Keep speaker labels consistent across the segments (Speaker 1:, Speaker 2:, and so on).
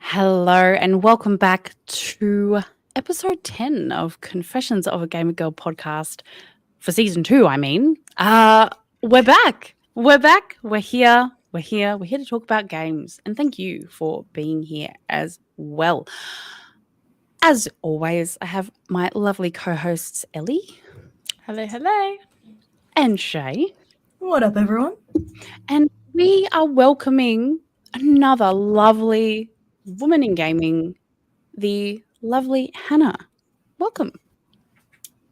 Speaker 1: Hello and welcome back to episode 10 of Confessions of a Gamer Girl podcast for season 2, I mean. We're back. We're here to talk about games, and thank you for being here as well. As always, I have my lovely co-hosts Ellie.
Speaker 2: Hello.
Speaker 1: And Shay.
Speaker 3: What up, everyone?
Speaker 1: And we are welcoming another lovely woman in gaming, the lovely Hannah. Welcome.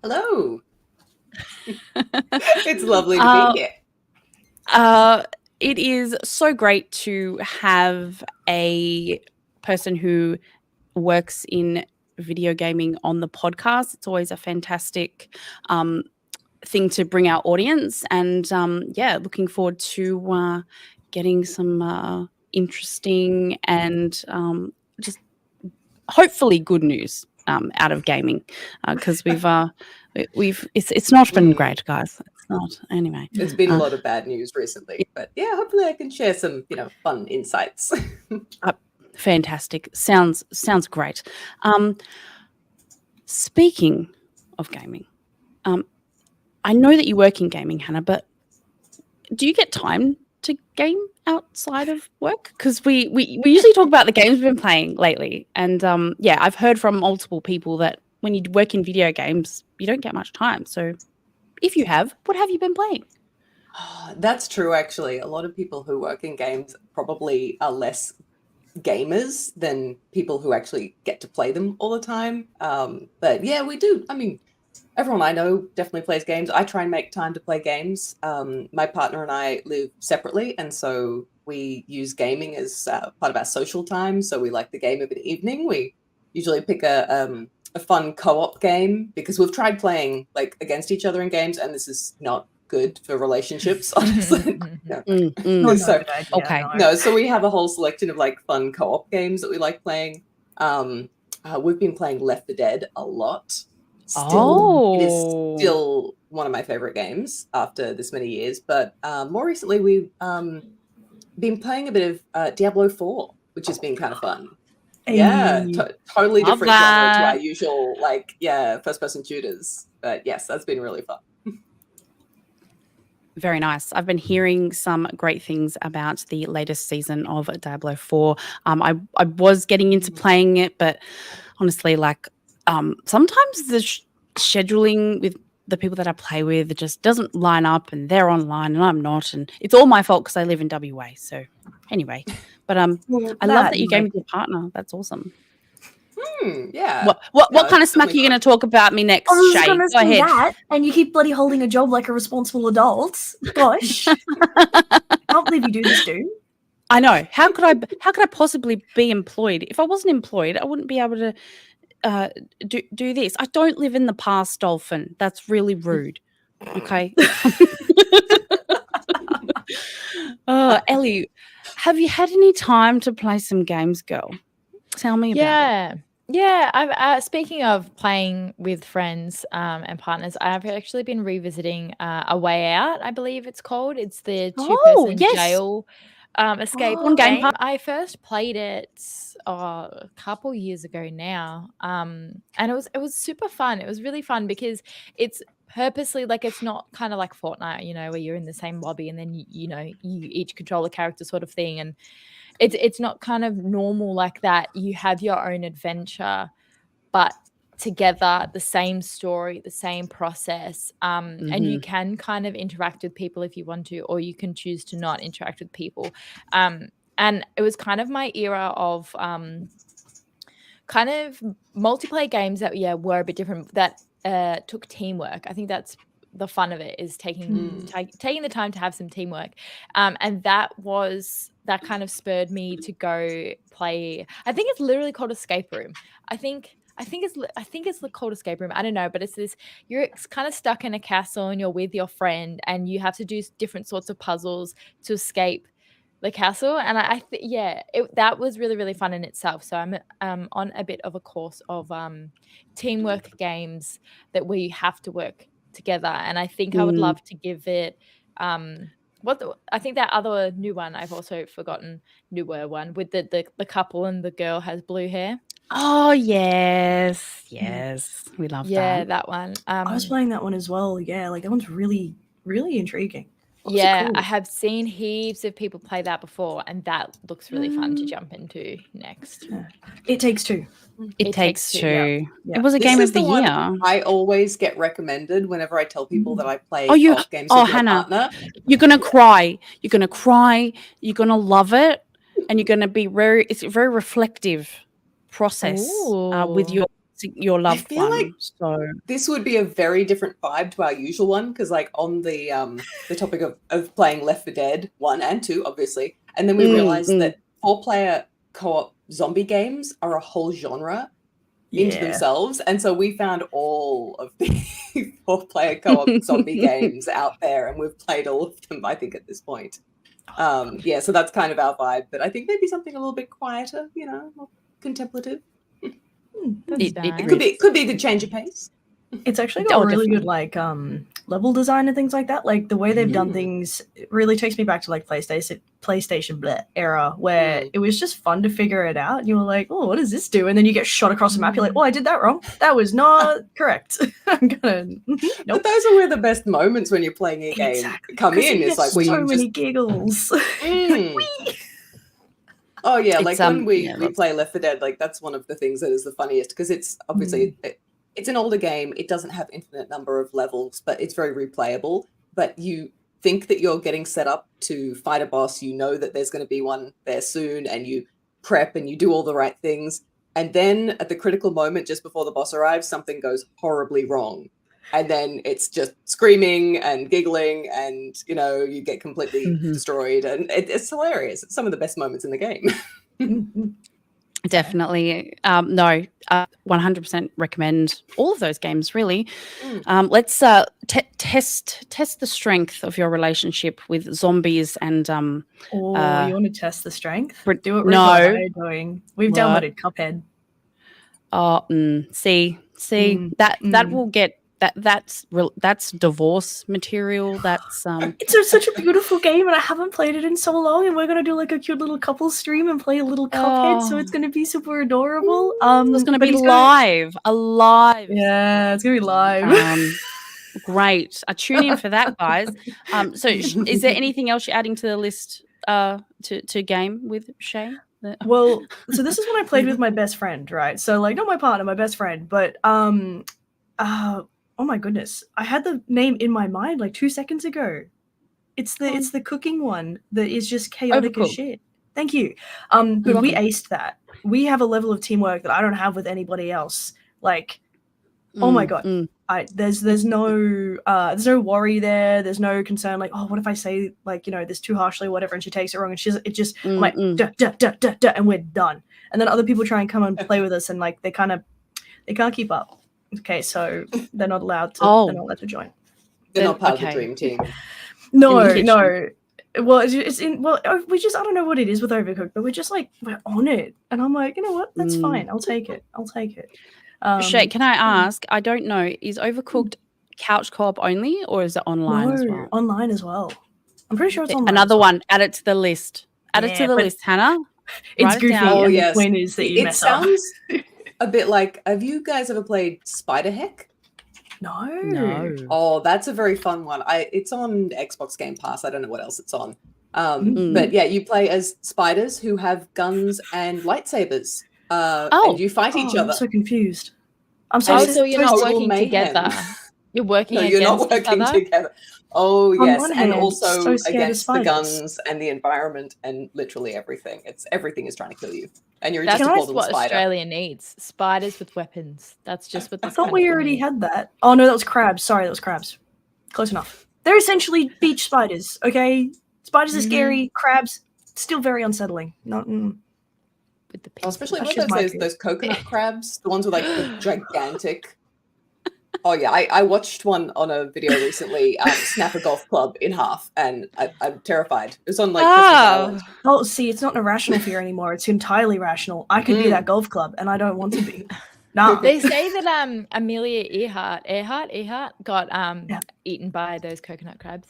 Speaker 4: Hello. It's lovely to be here.
Speaker 1: It is so great to have a person who works in video gaming on the podcast. It's always a fantastic thing to bring our audience, and looking forward to getting some interesting and just hopefully good news out of gaming, because it's not been great, guys. It's not anyway.
Speaker 4: There's been a lot of bad news recently, but yeah, hopefully I can share some fun insights.
Speaker 1: Fantastic. Sounds great. Speaking of gaming, I know that you work in gaming, Hannah, but do you get time to game outside of work? Because we usually talk about the games we've been playing lately, and I've heard from multiple people that when you work in video games, you don't get much time. So if you have, what have you been playing?
Speaker 4: That's true, actually. A lot of people who work in games probably are less gamers than people who actually get to play them all the time. But yeah, we do. I mean, everyone I know definitely plays games. I try and make time to play games. My partner and I live separately, and so we use gaming as part of our social time. So we like the game of an evening. We usually pick a fun co-op game, because we've tried playing like against each other in games, and this is not good for relationships, honestly. So we have a whole selection of like fun co-op games that we like playing. We've been playing Left 4 Dead a lot. It is still one of my favorite games after this many years. But more recently, we've been playing a bit of Diablo 4, which has been kind of fun.
Speaker 3: Hey.
Speaker 4: Yeah, totally different genre to our usual first-person shooters. But yes, that's been really fun.
Speaker 1: Very nice. I've been hearing some great things about the latest season of Diablo 4. I was getting into playing it, but honestly, sometimes the scheduling with the people that I play with, it just doesn't line up, and they're online and I'm not, and it's all my fault because I live in WA. So anyway, but I love that you game with your partner. That's awesome.
Speaker 4: Yeah.
Speaker 1: What kind of smack are you going to talk about me next, Shay? Go ahead.
Speaker 3: That, and you keep bloody holding a job like a responsible adult. Gosh, I can't believe you do this, dude.
Speaker 1: I know. How could I possibly be employed? If I wasn't employed, I wouldn't be able to do this. I don't live in the past, Dolphin. That's really rude. Okay. Ellie, have you had any time to play some games, girl? Tell me about it.
Speaker 2: Yeah, I've speaking of playing with friends and partners, I've actually been revisiting A Way Out, I believe it's called. It's the two-person jail escape
Speaker 1: On Game
Speaker 2: game.
Speaker 1: Pass?
Speaker 2: I first played it a couple years ago now, and it was super fun. It was really fun because it's purposely like it's not kind of like Fortnite, you know, where you're in the same lobby and then you know you each control a character sort of thing, and it's not kind of normal like that. You have your own adventure, but together, the same story, the same process, and you can kind of interact with people if you want to, or you can choose to not interact with people. And it was kind of my era of kind of multiplayer games that were a bit different, that took teamwork. I think that's the fun of it, is taking the time to have some teamwork, and that kind of spurred me to go play. I think it's literally called Escape Room. I think it's called Escape Room. I don't know, but it's this. You're kind of stuck in a castle and you're with your friend, and you have to do different sorts of puzzles to escape the castle. And that was really, really fun in itself. So I'm on a bit of a course of teamwork games where you have to work together. And I think I would love to give it I think that other new one, I've also forgotten, newer one with the couple and the girl has blue hair.
Speaker 1: Oh yes, we love
Speaker 2: Yeah,
Speaker 1: that.
Speaker 2: that one.
Speaker 3: I was playing that one as well. Yeah, like that one's really, really intriguing.
Speaker 2: Yeah,
Speaker 3: cool.
Speaker 2: I have seen heaps of people play that before, and that looks really fun to jump into next.
Speaker 3: It Takes Two.
Speaker 1: It Takes Two.
Speaker 3: Yeah.
Speaker 1: It was a
Speaker 4: This
Speaker 1: game
Speaker 4: is
Speaker 1: of the
Speaker 4: one
Speaker 1: year.
Speaker 4: I always get recommended whenever I tell people that I play co-op games with my
Speaker 1: Hannah,
Speaker 4: partner.
Speaker 1: you're gonna cry. You're gonna cry. You're gonna love it, and you're gonna be it's a very reflective process with your loved
Speaker 4: feel
Speaker 1: one.
Speaker 4: like
Speaker 1: So
Speaker 4: this would be a very different vibe to our usual one, because like on the topic of playing Left 4 Dead 1 and 2, obviously, and then we realized that 4-player co-op zombie games are a whole genre into themselves, and so we found all of the 4-player co-op zombie games out there, and we've played all of them, I think, at this point. So that's kind of our vibe, but I think maybe something a little bit quieter, you know, more contemplative. It could be a good change of pace.
Speaker 3: It's actually got really good like level design and things like that. Like the way they've done things, it really takes me back to like PlayStation era, where it was just fun to figure it out. And you were like, oh, what does this do? And then you get shot across the map. You're like, oh, I did that wrong. That was not correct. I'm gonna. Nope.
Speaker 4: But those are where the best moments when you're playing a game come in. It's like
Speaker 3: so many giggles.
Speaker 4: Oh yeah, like when we play Left 4 Dead, like that's one of the things that is the funniest, because it's obviously it's an older game. It doesn't have infinite number of levels, but it's very replayable. But you think that you're getting set up to fight a boss, you know that there's going to be one there soon, and you prep and you do all the right things. And then at the critical moment, just before the boss arrives, something goes horribly wrong. And then it's just screaming and giggling, and, you know, you get completely destroyed. And it's hilarious. It's some of the best moments in the game.
Speaker 1: Definitely. 100% recommend all of those games, really. Let's test the strength of your relationship with zombies and
Speaker 3: you want to test the strength? Do what
Speaker 1: we're
Speaker 3: doing. We've downloaded Cuphead.
Speaker 1: That will get that's divorce material. That's
Speaker 3: it's such a beautiful game, and I haven't played it in so long, and we're gonna do like a cute little couple stream and play a little Cuphead, so it's gonna be super adorable.
Speaker 1: It's gonna be alive.
Speaker 3: Yeah, it's gonna be live.
Speaker 1: Great. I tune in for that, guys. So is there anything else you're adding to the list to game with Shay?
Speaker 3: Well, so this is when I played with my best friend, right? So like not my partner, my best friend, but oh my goodness, I had the name in my mind like 2 seconds ago. It's the cooking one that is just chaotic as shit. Thank you. But we aced that. We have a level of teamwork that I don't have with anybody else. Like, oh my god, there's no worry there. There's no concern like, oh, what if I say like, you know, this too harshly, or whatever, and she takes it wrong, and I'm like duh, duh, duh, duh, duh, and we're done. And then other people try and come and play with us, and like they can't keep up. Okay, so they're not allowed to join.
Speaker 4: They're not part of the dream team.
Speaker 3: No. Well, we just, I don't know what it is with Overcooked, but we're on it. And I'm like, you know what? That's fine. I'll take it.
Speaker 1: Shay, can I ask? I don't know. Is Overcooked couch co-op only, or is it online as well?
Speaker 3: Online as well. I'm pretty sure it's online.
Speaker 1: Another one. Add it to the list. Add it to the
Speaker 3: but
Speaker 1: list, Hannah.
Speaker 3: It's
Speaker 1: Write it
Speaker 3: goofy,
Speaker 1: down.
Speaker 4: Oh,
Speaker 3: and
Speaker 4: yes.
Speaker 3: the point is that you
Speaker 4: It
Speaker 3: mess up.
Speaker 4: sounds a bit like, have you guys ever played Spider Heck?
Speaker 3: No.
Speaker 4: Oh, that's a very fun one. It's on Xbox Game Pass. I don't know what else it's on.
Speaker 3: Mm.
Speaker 4: But yeah, you play as spiders who have guns and lightsabers.
Speaker 1: Oh.
Speaker 4: And you fight each
Speaker 3: I'm
Speaker 4: other.
Speaker 3: so confused. I'm
Speaker 2: Oh,
Speaker 3: so
Speaker 2: so you're not
Speaker 4: total
Speaker 2: working
Speaker 4: mayhem.
Speaker 2: together. You're working
Speaker 4: No,
Speaker 2: against
Speaker 4: you're not
Speaker 2: each
Speaker 4: working
Speaker 2: other.
Speaker 4: together. Oh,
Speaker 3: On
Speaker 4: yes.
Speaker 3: one
Speaker 4: And
Speaker 3: hand,
Speaker 4: also
Speaker 3: so scared of
Speaker 4: against the
Speaker 3: spiders.
Speaker 4: guns and the environment and literally everything. Everything is trying to kill you. And you're
Speaker 2: That's
Speaker 4: just a
Speaker 3: Can I-
Speaker 4: poor little
Speaker 2: what
Speaker 4: spider.
Speaker 2: Australia needs. Spiders with weapons. That's just what
Speaker 3: I
Speaker 2: this
Speaker 3: thought we
Speaker 2: country
Speaker 3: already
Speaker 2: needs.
Speaker 3: had that. Oh no, that was crabs. Sorry, that was crabs. Close enough. They're essentially beach spiders. Okay, spiders are scary. Crabs still very unsettling. Not.
Speaker 2: With the
Speaker 4: Oh, especially
Speaker 3: That's
Speaker 4: with
Speaker 3: just my
Speaker 4: those coconut crabs, the ones with like the gigantic. Oh yeah, I watched one on a video recently, snap a golf club in half, and I'm terrified. It was on like Christmas Island.
Speaker 3: Oh, see, it's not an irrational fear anymore. It's entirely rational. I could be that golf club, and I don't want to be. Nah.
Speaker 2: They say that Amelia Earhart got eaten by those coconut crabs.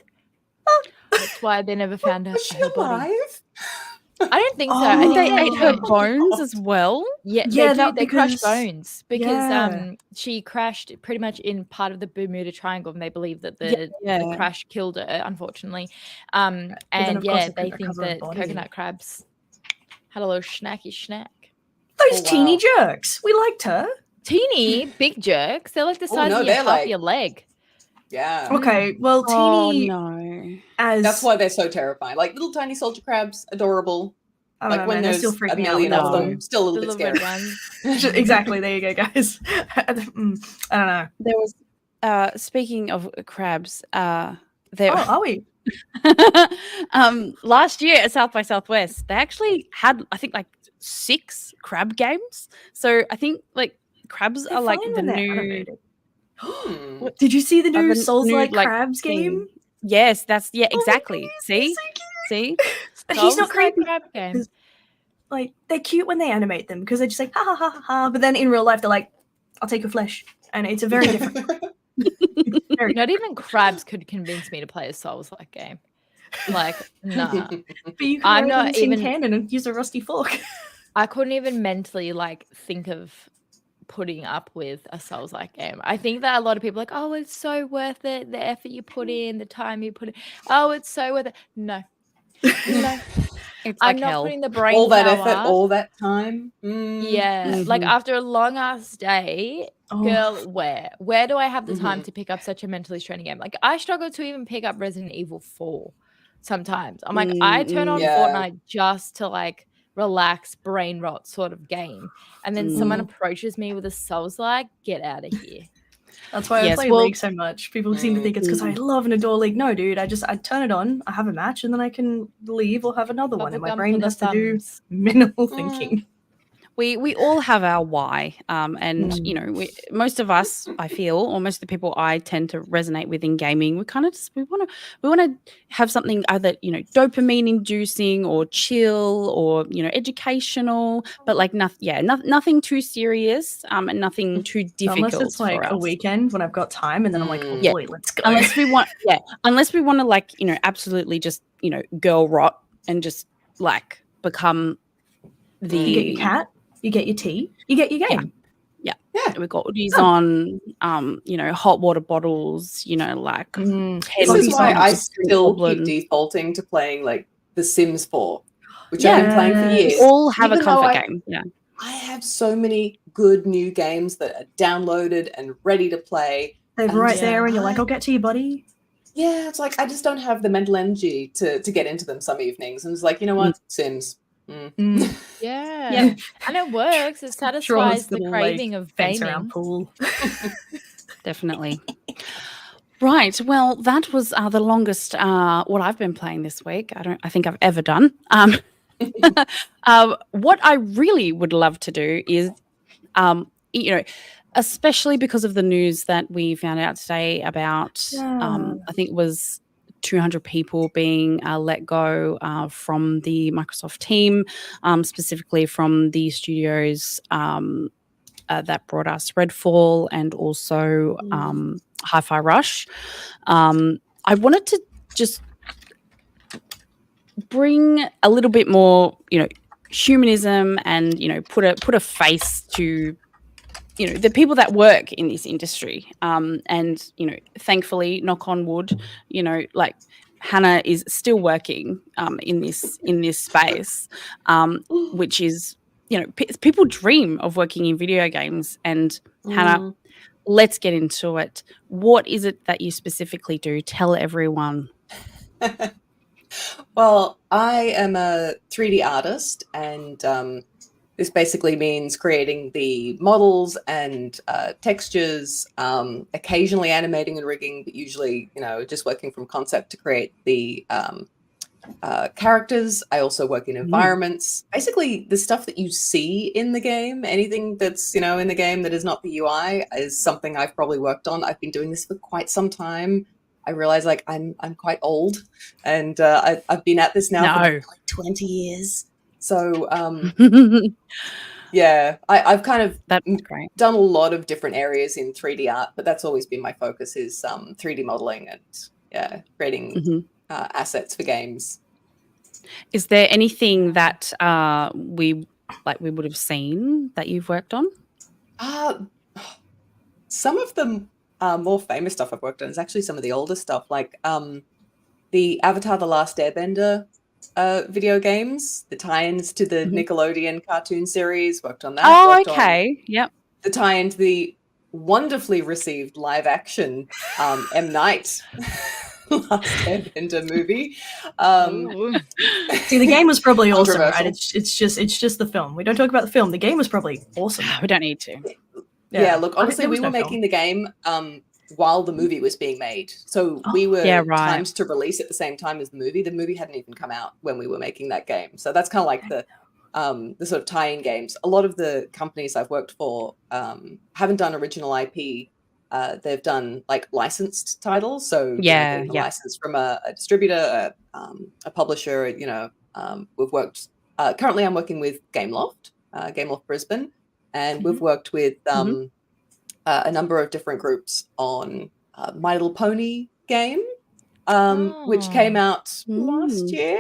Speaker 2: That's why they never found out
Speaker 4: Was she
Speaker 2: her body.
Speaker 4: alive?
Speaker 2: I don't think so.
Speaker 3: Oh.
Speaker 2: I
Speaker 1: Did
Speaker 2: think
Speaker 1: they
Speaker 3: Yeah.
Speaker 1: ate her bones as well?
Speaker 2: Yeah,
Speaker 3: Yeah,
Speaker 2: they do.
Speaker 3: that
Speaker 2: They crush
Speaker 3: because-
Speaker 2: bones because
Speaker 3: yeah.
Speaker 2: she crashed pretty much in part of the Bermuda Triangle, and they believe that the
Speaker 1: Yeah.
Speaker 2: crash killed her, unfortunately.
Speaker 3: then,
Speaker 2: And
Speaker 3: of course,
Speaker 2: yeah,
Speaker 3: it
Speaker 2: they
Speaker 3: couldn't
Speaker 2: think
Speaker 3: recover her
Speaker 2: that
Speaker 3: body.
Speaker 2: coconut crabs had a little snacky snack.
Speaker 3: Those
Speaker 4: Oh,
Speaker 3: teeny
Speaker 4: wow.
Speaker 3: jerks. We liked her.
Speaker 2: Teeny, big jerks. They're like the
Speaker 4: Oh,
Speaker 2: size
Speaker 4: no,
Speaker 2: of your
Speaker 4: they're
Speaker 2: half
Speaker 4: like-
Speaker 2: your leg.
Speaker 4: Yeah.
Speaker 3: Okay, well,
Speaker 1: Oh
Speaker 3: teeny
Speaker 1: no.
Speaker 3: as
Speaker 4: That's why they're so terrifying. Like little tiny soldier crabs, adorable.
Speaker 3: I don't
Speaker 4: Like
Speaker 3: know,
Speaker 4: when
Speaker 3: man, they
Speaker 4: there's
Speaker 3: still freak
Speaker 4: a
Speaker 3: me out.
Speaker 4: million
Speaker 3: when
Speaker 4: of
Speaker 3: they're
Speaker 4: them,
Speaker 3: blue.
Speaker 4: still a
Speaker 2: The
Speaker 4: little bit
Speaker 2: little
Speaker 4: scary.
Speaker 2: red ones.
Speaker 3: Exactly. There you go, guys. I don't know.
Speaker 1: There was speaking of crabs, there
Speaker 3: Oh, are we?
Speaker 1: last year at South by Southwest, they actually had I think like 6 crab games. So I think like crabs
Speaker 3: They're
Speaker 1: are like
Speaker 3: fine
Speaker 1: the
Speaker 3: when they're
Speaker 1: new
Speaker 3: animated.
Speaker 4: Hmm.
Speaker 3: Did you see the
Speaker 1: are
Speaker 3: new
Speaker 1: the
Speaker 3: Souls-like
Speaker 1: new, like,
Speaker 3: crabs game?
Speaker 1: thing. Yes, that's
Speaker 3: Oh my
Speaker 1: exactly.
Speaker 3: goodness,
Speaker 1: See?
Speaker 3: they're so
Speaker 1: See?
Speaker 3: But he's not
Speaker 2: Souls like
Speaker 3: creepy.
Speaker 2: crab game.
Speaker 3: 'cause, like, they're cute when they animate them because they're just like ha ha ha ha ha. But then in real life, they're like, "I'll take your flesh," and it's a very different. very
Speaker 2: Not even crabs could convince me to play a Souls-like game. Like, nah.
Speaker 3: But you can
Speaker 2: I'm
Speaker 3: write
Speaker 2: not
Speaker 3: in tin
Speaker 2: even-
Speaker 3: cannon and use a rusty fork.
Speaker 2: I couldn't even mentally like think of putting up with a Souls-like game. I think that a lot of people are like, oh, it's so worth it. The effort you put in, the time you put in. Oh, it's so worth it. No. No.
Speaker 1: It's
Speaker 2: I'm
Speaker 1: like
Speaker 2: not
Speaker 1: hell.
Speaker 2: putting the brain
Speaker 4: All that
Speaker 2: power.
Speaker 4: effort, all that time. Mm.
Speaker 2: Yeah. Like
Speaker 1: Mhm.
Speaker 2: after a long ass day,
Speaker 3: Oh,
Speaker 2: girl, where do I have the time
Speaker 4: Mhm.
Speaker 2: to pick up such a mentally straining game? Like I struggle to even pick up Resident Evil 4 sometimes. I'm like, I turn on
Speaker 4: Yeah.
Speaker 2: Fortnite just to like relax, brain rot sort of game. And then someone approaches me with a Souls-like, get out of here.
Speaker 3: that's why I
Speaker 1: Yes,
Speaker 3: play
Speaker 1: well-
Speaker 3: League so much. People seem to think it's because I love and adore League. No, dude, I turn it on, I have a match, and then I can leave or have another one, and my
Speaker 2: Bubblegum
Speaker 3: brain
Speaker 2: for the
Speaker 3: has to do
Speaker 2: thumbs.
Speaker 3: minimal
Speaker 4: Mm.
Speaker 3: thinking.
Speaker 1: We all have our why, and
Speaker 3: Mm.
Speaker 1: you know, most of us, I feel, or most of the people I tend to resonate with in gaming, we kind of just we want to have something either dopamine inducing or chill or educational, but like nothing too serious, and nothing too difficult.
Speaker 3: Unless it's like
Speaker 1: for
Speaker 3: a
Speaker 1: us.
Speaker 3: weekend when I've got time, and then I'm like, oh
Speaker 1: Yeah.
Speaker 3: boy, let's go.
Speaker 1: Unless we want, to like absolutely just girl rot and just like become the
Speaker 3: you get your cat, you get your tea, you get your game.
Speaker 1: Yeah. We've got these on, hot water bottles, like
Speaker 3: Mm.
Speaker 4: This
Speaker 3: Lucky
Speaker 4: is why
Speaker 3: Songs.
Speaker 4: I still keep
Speaker 1: Goblin.
Speaker 4: defaulting to playing like The Sims 4, which I've been playing for
Speaker 3: Yes.
Speaker 4: years.
Speaker 1: We all have
Speaker 4: Even
Speaker 1: a
Speaker 4: though
Speaker 1: comfort
Speaker 4: I-
Speaker 1: game. Yeah.
Speaker 4: I have so many good new games that are downloaded and ready to play.
Speaker 3: They're
Speaker 4: And
Speaker 3: right
Speaker 2: yeah,
Speaker 3: there, and you're like,
Speaker 4: I-
Speaker 3: I'll get to you, buddy.
Speaker 4: Yeah, it's like I just don't have the mental energy to get into them some evenings. And it's like, you know what? Sims.
Speaker 3: Mm.
Speaker 2: Yeah.
Speaker 1: Yeah.
Speaker 2: And it works. It
Speaker 3: Draws
Speaker 2: satisfies the
Speaker 3: little,
Speaker 2: craving of
Speaker 3: Fence
Speaker 2: gaming.
Speaker 3: around pool.
Speaker 1: Definitely. Right. Well, that was the longest what I've been playing this week. I think I've ever done. What I really would love to do is, especially because of the news that we found out today about, I think it was 200 people being let go from the Microsoft team, specifically from the studios that brought us Redfall and also Hi-Fi Rush. I wanted to just bring a little bit more, humanism and, put a face to, the people that work in this industry. And, thankfully, knock on wood, like Hannah is still working in this space, which is, people dream of working in video games. And Hannah, let's get into it. What is it that you specifically do? Tell everyone.
Speaker 4: Well, I am a 3D artist, and this basically means creating the models and textures, occasionally animating and rigging, but usually, just working from concept to create the characters. I also work in environments. Basically, the stuff that you see in the game, anything that's, in the game that is not the UI is something I've probably worked on. I've been doing this for quite some time. I realize I'm quite old, and I've been at this now for like 20 years. So yeah, I've kind of done a lot of different areas in 3D art, but that's always been my focus is 3D modeling and creating assets for games.
Speaker 1: Is there anything that we would have seen that you've worked on?
Speaker 4: Some of the more famous stuff I've worked on is actually some of the older stuff, like the Avatar: The Last Airbender video games, the tie-ins to the Nickelodeon cartoon series. Worked on that.
Speaker 1: Oh, okay. Yep.
Speaker 4: The tie-in to the wonderfully received live-action M. Night Last Airbender movie.
Speaker 3: See, the game was probably awesome, right? It's just the film. We don't talk about the film. The game was probably awesome.
Speaker 1: We don't need to.
Speaker 4: Yeah, look, honestly, we were making the game while the movie was being made. So we were timed to release at the same time as the movie. The movie hadn't even come out when we were making that game. So that's kind of like the sort of tie-in games. A lot of the companies I've worked for haven't done original IP. They've done like licensed titles. So getting a license from a distributor, a publisher. We've worked. Currently, I'm working with Gameloft Brisbane. And we've worked with a number of different groups on My Little Pony game, which came out last year.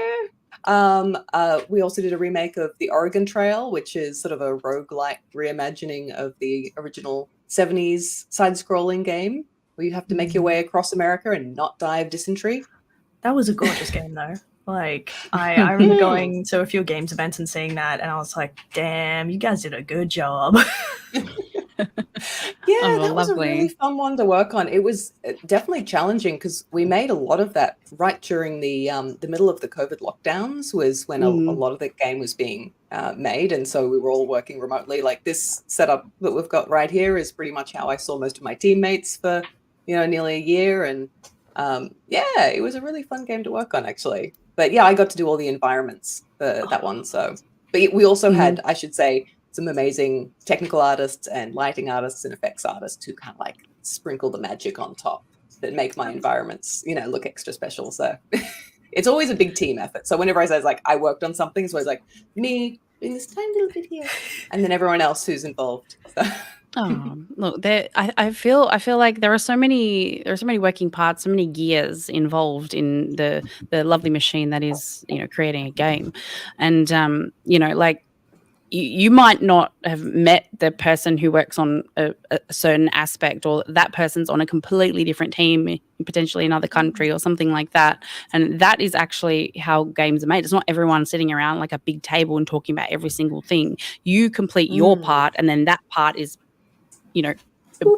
Speaker 4: We also did a remake of The Oregon Trail, which is sort of a roguelike reimagining of the original 70s side-scrolling game, where you have to make your way across America and not die of dysentery.
Speaker 3: That was a gorgeous game, though. Like, I remember going to a few games events and seeing that, and I was like, damn, you guys did a good job.
Speaker 4: That was a really fun one to work on. It was definitely challenging because we made a lot of that right during the middle of the COVID lockdowns was when a lot of the game was being made. And so we were all working remotely. Like this setup that we've got right here is pretty much how I saw most of my teammates for, nearly a year. And it was a really fun game to work on, actually. But yeah, I got to do all the environments for that one. So, but we also had, I should say, some amazing technical artists and lighting artists and effects artists who kind of like sprinkle the magic on top that make my environments, look extra special. So it's always a big team effort. So whenever I say like I worked on something, it's always like me doing this tiny little bit here, and then everyone else who's involved. So.
Speaker 1: Look, I feel like there are so many working parts, so many gears involved in the lovely machine that is creating a game, and like you might not have met the person who works on a certain aspect, or that person's on a completely different team, potentially another country or something like that. And that is actually how games are made. It's not everyone sitting around like a big table and talking about every single thing. You complete your part, and then that part is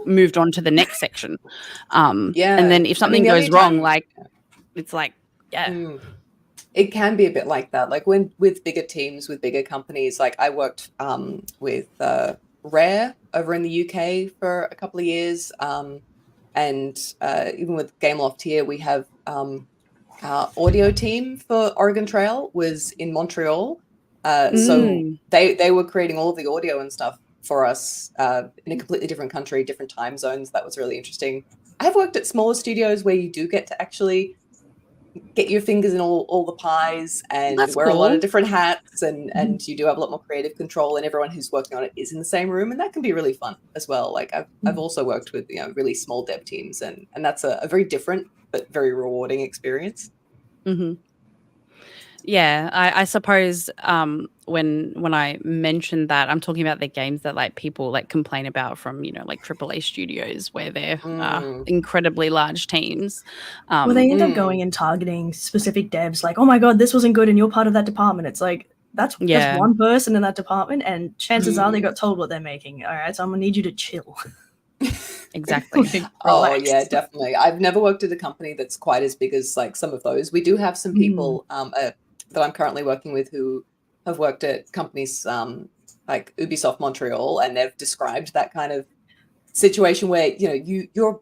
Speaker 1: moved on to the next section. And then if something goes wrong, like it's like,
Speaker 4: it can be a bit like that. Like with bigger teams, with bigger companies, like I worked with Rare over in the UK for a couple of years. And even with Gameloft here, we have our audio team for Oregon Trail was in Montreal. So they were creating all of the audio and stuff for us in a completely different country, different time zones. That was really interesting. I've worked at smaller studios where you do get to actually get your fingers in all the pies and wear a lot of different hats, and you do have a lot more creative control, and everyone who's working on it is in the same room, and that can be really fun as well. Like I've also worked with really small dev teams, and that's a very different but very rewarding experience.
Speaker 1: Yeah, I suppose when I mentioned that, I'm talking about the games that like people like complain about from, you know, like AAA studios where they're incredibly large teams.
Speaker 3: Well, they end up going and targeting specific devs like, oh my God, this wasn't good and you're part of that department. It's like, that's one person in that department and chances are they got told what they're making. All right, so I'm going to need you to chill.
Speaker 1: Exactly.
Speaker 4: Oh yeah, definitely. I've never worked at a company that's quite as big as like some of those. We do have some people that I'm currently working with who have worked at companies like Ubisoft Montreal, and they've described that kind of situation where, you know, you're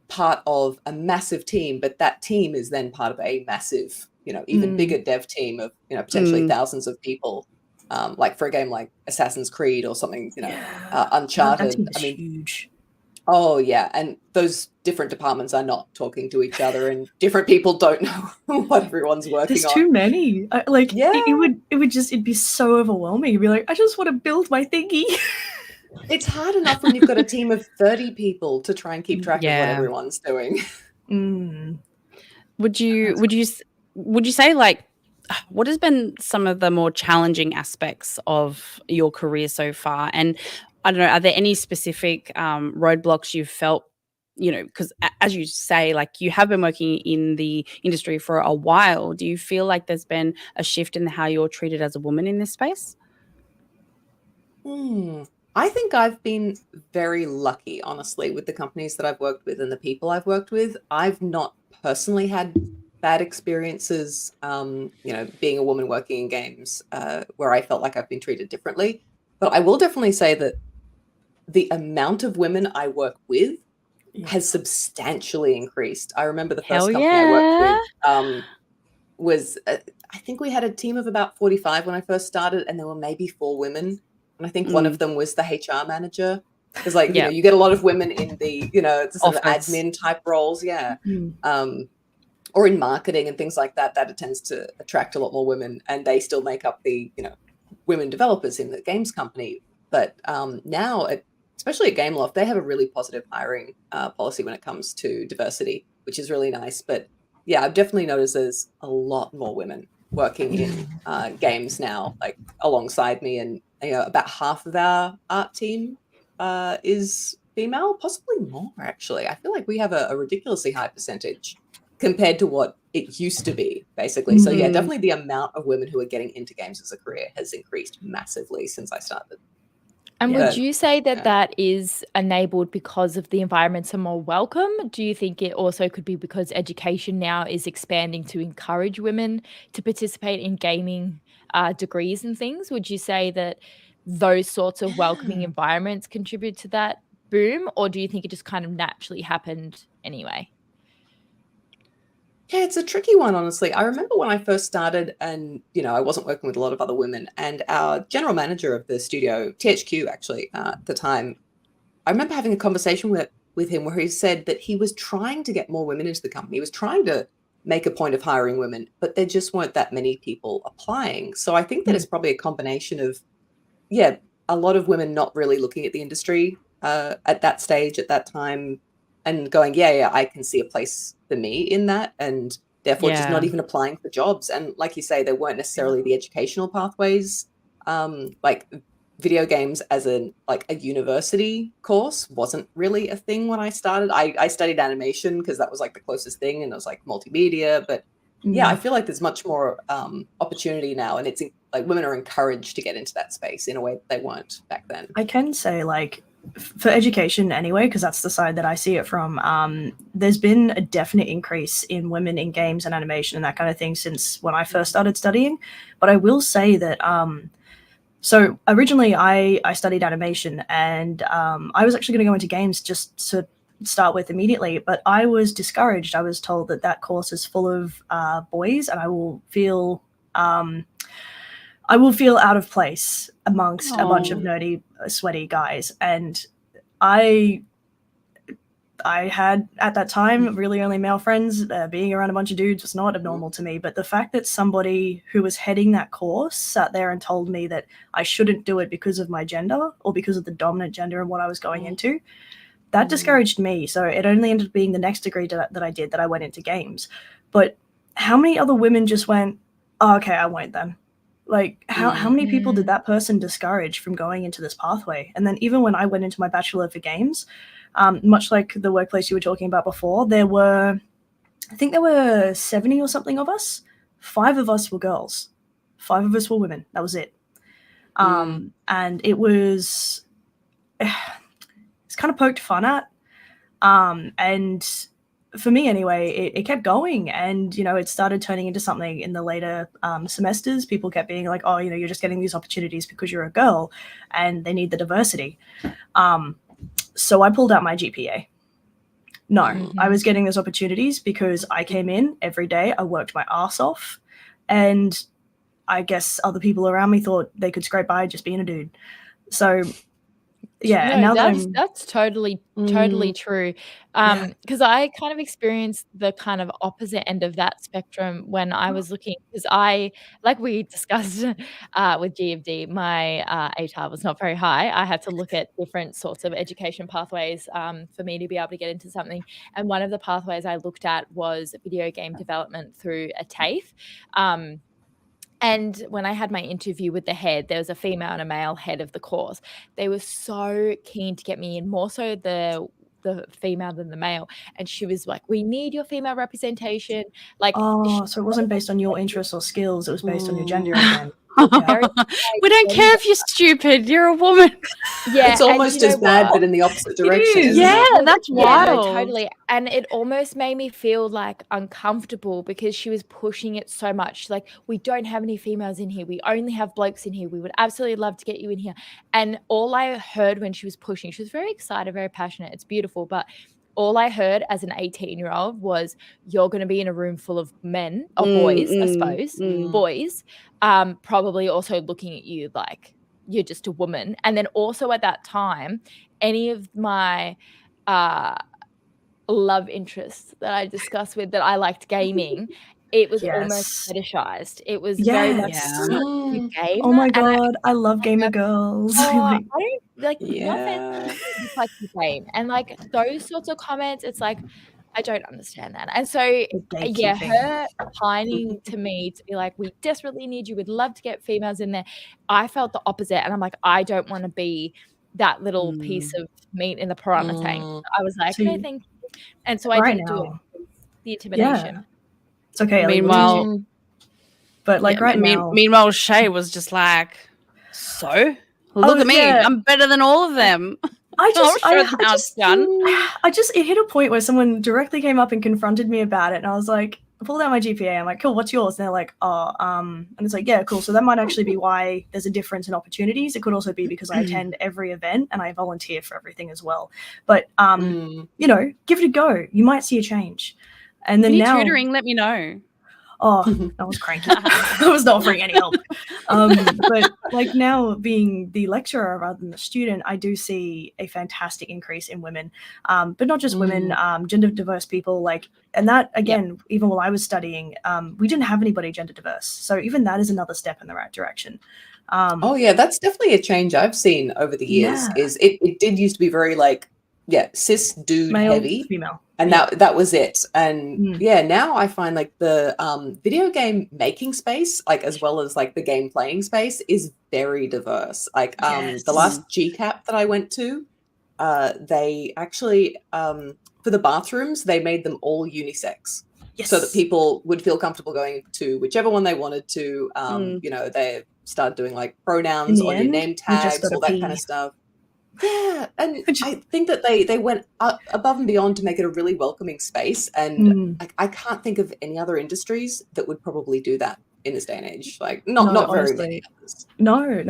Speaker 4: part of a massive team, but that team is then part of a massive, you know, even bigger dev team of, you know, potentially thousands of people. Like for a game like Assassin's Creed or something, you know, Uncharted.
Speaker 3: That team is huge.
Speaker 4: Oh yeah, and those different departments are not talking to each other, and different people don't know what everyone's working on.
Speaker 3: There's too many. It'd be so overwhelming. You'd be like, I just want to build my thingy.
Speaker 4: It's hard enough when you've got a team of 30 people to try and keep track of what everyone's doing.
Speaker 1: Would you say like what has been some of the more challenging aspects of your career so far? And I don't know, are there any specific roadblocks you've felt, you know, because as you say, like you have been working in the industry for a while. Do you feel like there's been a shift in how you're treated as a woman in this space?
Speaker 4: I think I've been very lucky, honestly, with the companies that I've worked with and the people I've worked with. I've not personally had bad experiences, you know, being a woman working in games where I felt like I've been treated differently. But I will definitely say that the amount of women I work with has substantially increased. I remember the first company I worked with was, I think we had a team of about 45 when I first started, and there were maybe 4 women. And I think one of them was the HR manager. Because, like, you know, you get a lot of women in the, you know, sort of admin type roles, or in marketing and things like that. That tends to attract a lot more women, and they still make up the, you know, women developers in the games company. But now, especially at Gameloft, they have a really positive hiring policy when it comes to diversity, which is really nice. But yeah, I've definitely noticed there's a lot more women working in games now, like alongside me, and you know, about half of our art team is female, possibly more actually. I feel like we have a ridiculously high percentage compared to what it used to be, basically. So yeah, definitely the amount of women who are getting into games as a career has increased massively since I started.
Speaker 2: And would you say that that is enabled because of the environments are more welcome? Do you think it also could be because education now is expanding to encourage women to participate in gaming degrees and things? Would you say that those sorts of welcoming environments contribute to that boom, or do you think it just kind of naturally happened anyway?
Speaker 4: Yeah, it's a tricky one, honestly. I remember when I first started and, you know, I wasn't working with a lot of other women, and our general manager of the studio, THQ actually, at the time, I remember having a conversation with him where he said that he was trying to get more women into the company. He was trying to make a point of hiring women, but there just weren't that many people applying. So I think that it's probably a combination of, a lot of women not really looking at the industry at that stage, at that time, and going, I can see a place for me in that, and therefore just not even applying for jobs. And like you say, there weren't necessarily the educational pathways. Like video games as a university course wasn't really a thing when I started. I studied animation because that was like the closest thing, and it was like multimedia. But I feel like there's much more opportunity now, and it's like women are encouraged to get into that space in a way that they weren't back then.
Speaker 3: I can say, like, for education anyway, because that's the side that I see it from, there's been a definite increase in women in games and animation and that kind of thing since when I first started studying. But I will say that so originally I studied animation, and I was actually going to go into games just to start with immediately, but I was discouraged. I was told that that course is full of boys, and I will feel out of place amongst a bunch of nerdy, sweaty guys. And I had, at that time, really only male friends. Being around a bunch of dudes was not abnormal to me. But the fact that somebody who was heading that course sat there and told me that I shouldn't do it because of my gender or because of the dominant gender and what I was going into, that discouraged me. So it only ended up being the next degree that I did, that I went into games. But how many other women just went, oh, okay, I won't then. Like, how many people did that person discourage from going into this pathway? And then even when I went into my Bachelor for Games, much like the workplace you were talking about before, I think there were 70 or something of us. 5 of us were girls. 5 of us were women. That was it. And it was, it's kind of poked fun at. And for me anyway, it kept going, and it started turning into something in the later semesters. People kept being like, oh, you're just getting these opportunities because you're a girl and they need the diversity. So I pulled out my GPA. No, I was getting those opportunities because I came in every day, I worked my ass off, and I guess other people around me thought they could scrape by just being a dude. So yeah,
Speaker 2: No,
Speaker 3: and now
Speaker 2: that's totally true. Because I kind of experienced the kind of opposite end of that spectrum when I was looking, because like we discussed with G of D, my ATAR was not very high. I had to look at different sorts of education pathways for me to be able to get into something. And one of the pathways I looked at was video game development through a TAFE. And when I had my interview with the head, there was a female and a male head of the course. They were so keen to get me in, more so the female than the male. And she was like, we need your female representation. Like,
Speaker 3: so it wasn't based on your interests or skills, it was based on your gender again.
Speaker 1: We don't care if you're stupid, you're a woman.
Speaker 2: Yeah,
Speaker 4: it's almost as bad, but in the opposite direction.
Speaker 1: Yeah, that's wild.
Speaker 2: Yeah, no, totally. And it almost made me feel like uncomfortable because she was pushing it so much. Like, we don't have any females in here. We only have blokes in here. We would absolutely love to get you in here. And all I heard when she was pushing, she was very excited, very passionate. It's beautiful. But all I heard as an 18-year-old was, you're going to be in a room full of men or boys, I suppose, boys, probably also looking at you like you're just a woman. And then also at that time, any of my love interests that I discussed with that I liked gaming, it was almost fetishized. It was very much you game.
Speaker 3: Oh my god, I love Gamer Girls.
Speaker 2: I don't like nothing like the game. And like those sorts of comments, it's like, I don't understand that. And so her pining to me to be like, we desperately need you, we'd love to get females in there. I felt the opposite, and I'm like, I don't want to be that little piece of meat in the piranha tank. I was like, no, thank you. And so I didn't do it. The intimidation.
Speaker 3: Yeah. It's okay.
Speaker 1: Meanwhile,
Speaker 3: but like now.
Speaker 1: Meanwhile, Shay was just like, so look at me, I'm better than all of them.
Speaker 3: It hit a point where someone directly came up and confronted me about it, and I was like, I pulled out my GPA. I'm like, cool, what's yours? And they're like, and it's like, yeah, cool. So that might actually be why there's a difference in opportunities. It could also be because I attend every event and I volunteer for everything as well. But give it a go. You might see a change. And then now
Speaker 1: tutoring, let me know.
Speaker 3: Oh, I was cranky. I was not offering any help. But like now being the lecturer rather than the student, I do see a fantastic increase in women, but not just women, gender diverse people. And that again, even while I was studying, we didn't have anybody gender diverse. So even that is another step in the right direction.
Speaker 4: That's definitely a change I've seen over the years. Is it did used to be very cis dude
Speaker 3: male,
Speaker 4: heavy,
Speaker 3: female.
Speaker 4: And that was it. And now I find like the video game making space, like as well as like the game playing space, is very diverse. Like the last GCAP that I went to, they actually for the bathrooms they made them all unisex, so that people would feel comfortable going to whichever one they wanted to. They started doing like pronouns on your name tags, all that kind of stuff. Yeah, and I think that they went above and beyond to make it a really welcoming space, and I can't think of any other industries that would probably do that in this day and age. Like not very many others.
Speaker 3: No,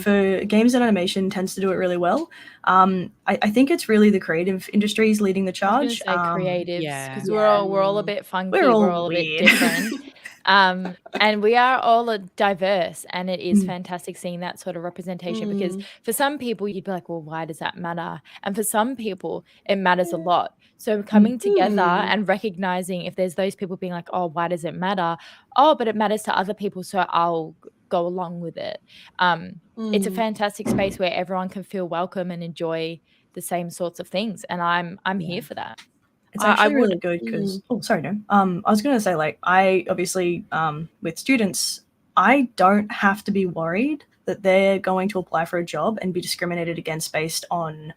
Speaker 3: for games and animation tends to do it really well. I think it's really the creative industries leading the charge.
Speaker 2: Creatives, because we're all a bit funky, we're all a bit different. And we are all diverse, and it is fantastic seeing that sort of representation, because for some people you'd be like, well, why does that matter? And for some people it matters a lot. So coming together and recognizing if there's those people being like, oh, why does it matter? Oh, but it matters to other people, so I'll go along with it. It's a fantastic space where everyone can feel welcome and enjoy the same sorts of things, and I'm here for that.
Speaker 3: It's actually really good because sorry, no. I was gonna say, like, I obviously with students, I don't have to be worried that they're going to apply for a job and be discriminated against based on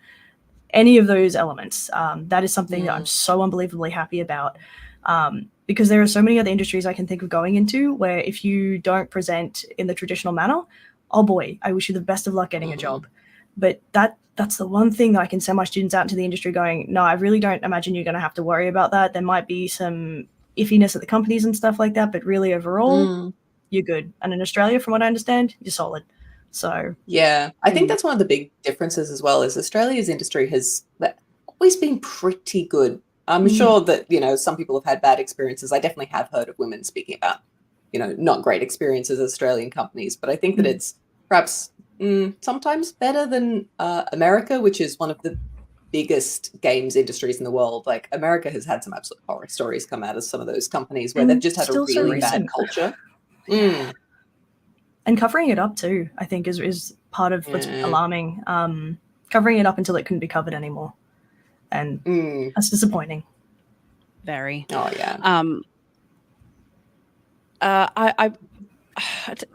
Speaker 3: any of those elements. That is something that I'm so unbelievably happy about. Because there are so many other industries I can think of going into where if you don't present in the traditional manner, oh boy, I wish you the best of luck getting a job. But that's the one thing that I can send my students out into the industry going, no, I really don't imagine you're going to have to worry about that. There might be some iffiness at the companies and stuff like that, but really overall, you're good. And in Australia, from what I understand, you're solid. So
Speaker 4: yeah, I think that's one of the big differences as well, is Australia's industry has always been pretty good. I'm sure that, you know, some people have had bad experiences. I definitely have heard of women speaking about, you know, not great experiences at Australian companies, but I think that it's perhaps sometimes better than America, which is one of the biggest games industries in the world. Like, America has had some absolute horror stories come out of some of those companies where they've just had a really bad culture.
Speaker 3: And covering it up too, I think, is part of what's alarming. Covering it up until it couldn't be covered anymore. And that's disappointing.
Speaker 1: Very.
Speaker 4: Oh yeah.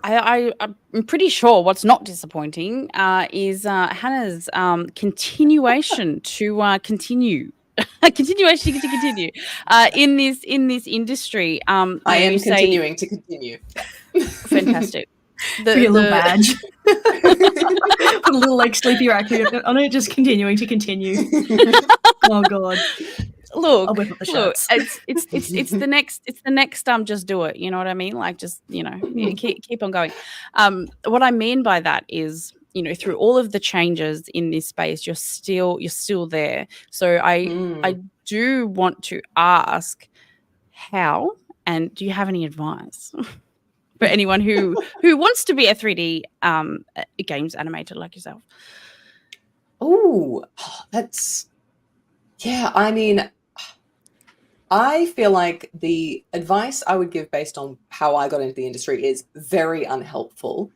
Speaker 1: I'm pretty sure what's not disappointing is Hannah's continuation to continue. Continuation to continue in this industry.
Speaker 4: I am continuing to continue.
Speaker 1: Fantastic.
Speaker 3: Put your little badge. Put a little like sleepy raccoon on it, just continuing to continue. Oh god.
Speaker 1: Look, it's the next just do it. You know what I mean? Like, just, you know, keep on going. What I mean by that is, you know, through all of the changes in this space, you're still there. So I do want to ask how, and do you have any advice for anyone who wants to be a 3D games animator like yourself?
Speaker 4: Oh, that's, yeah, I mean, I feel like the advice I would give based on how I got into the industry is very unhelpful,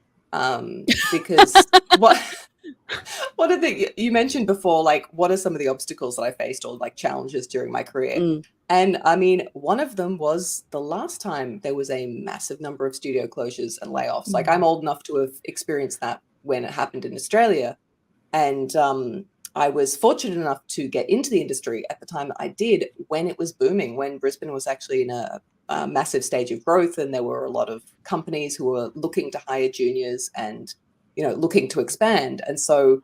Speaker 4: because what are you mentioned before, like, what are some of the obstacles that I faced or like challenges during my career? And I mean, one of them was the last time there was a massive number of studio closures and layoffs. Like, I'm old enough to have experienced that when it happened in Australia. And I was fortunate enough to get into the industry at the time that I did, when it was booming, when Brisbane was actually in a massive stage of growth, and there were a lot of companies who were looking to hire juniors and, you know, looking to expand. And so,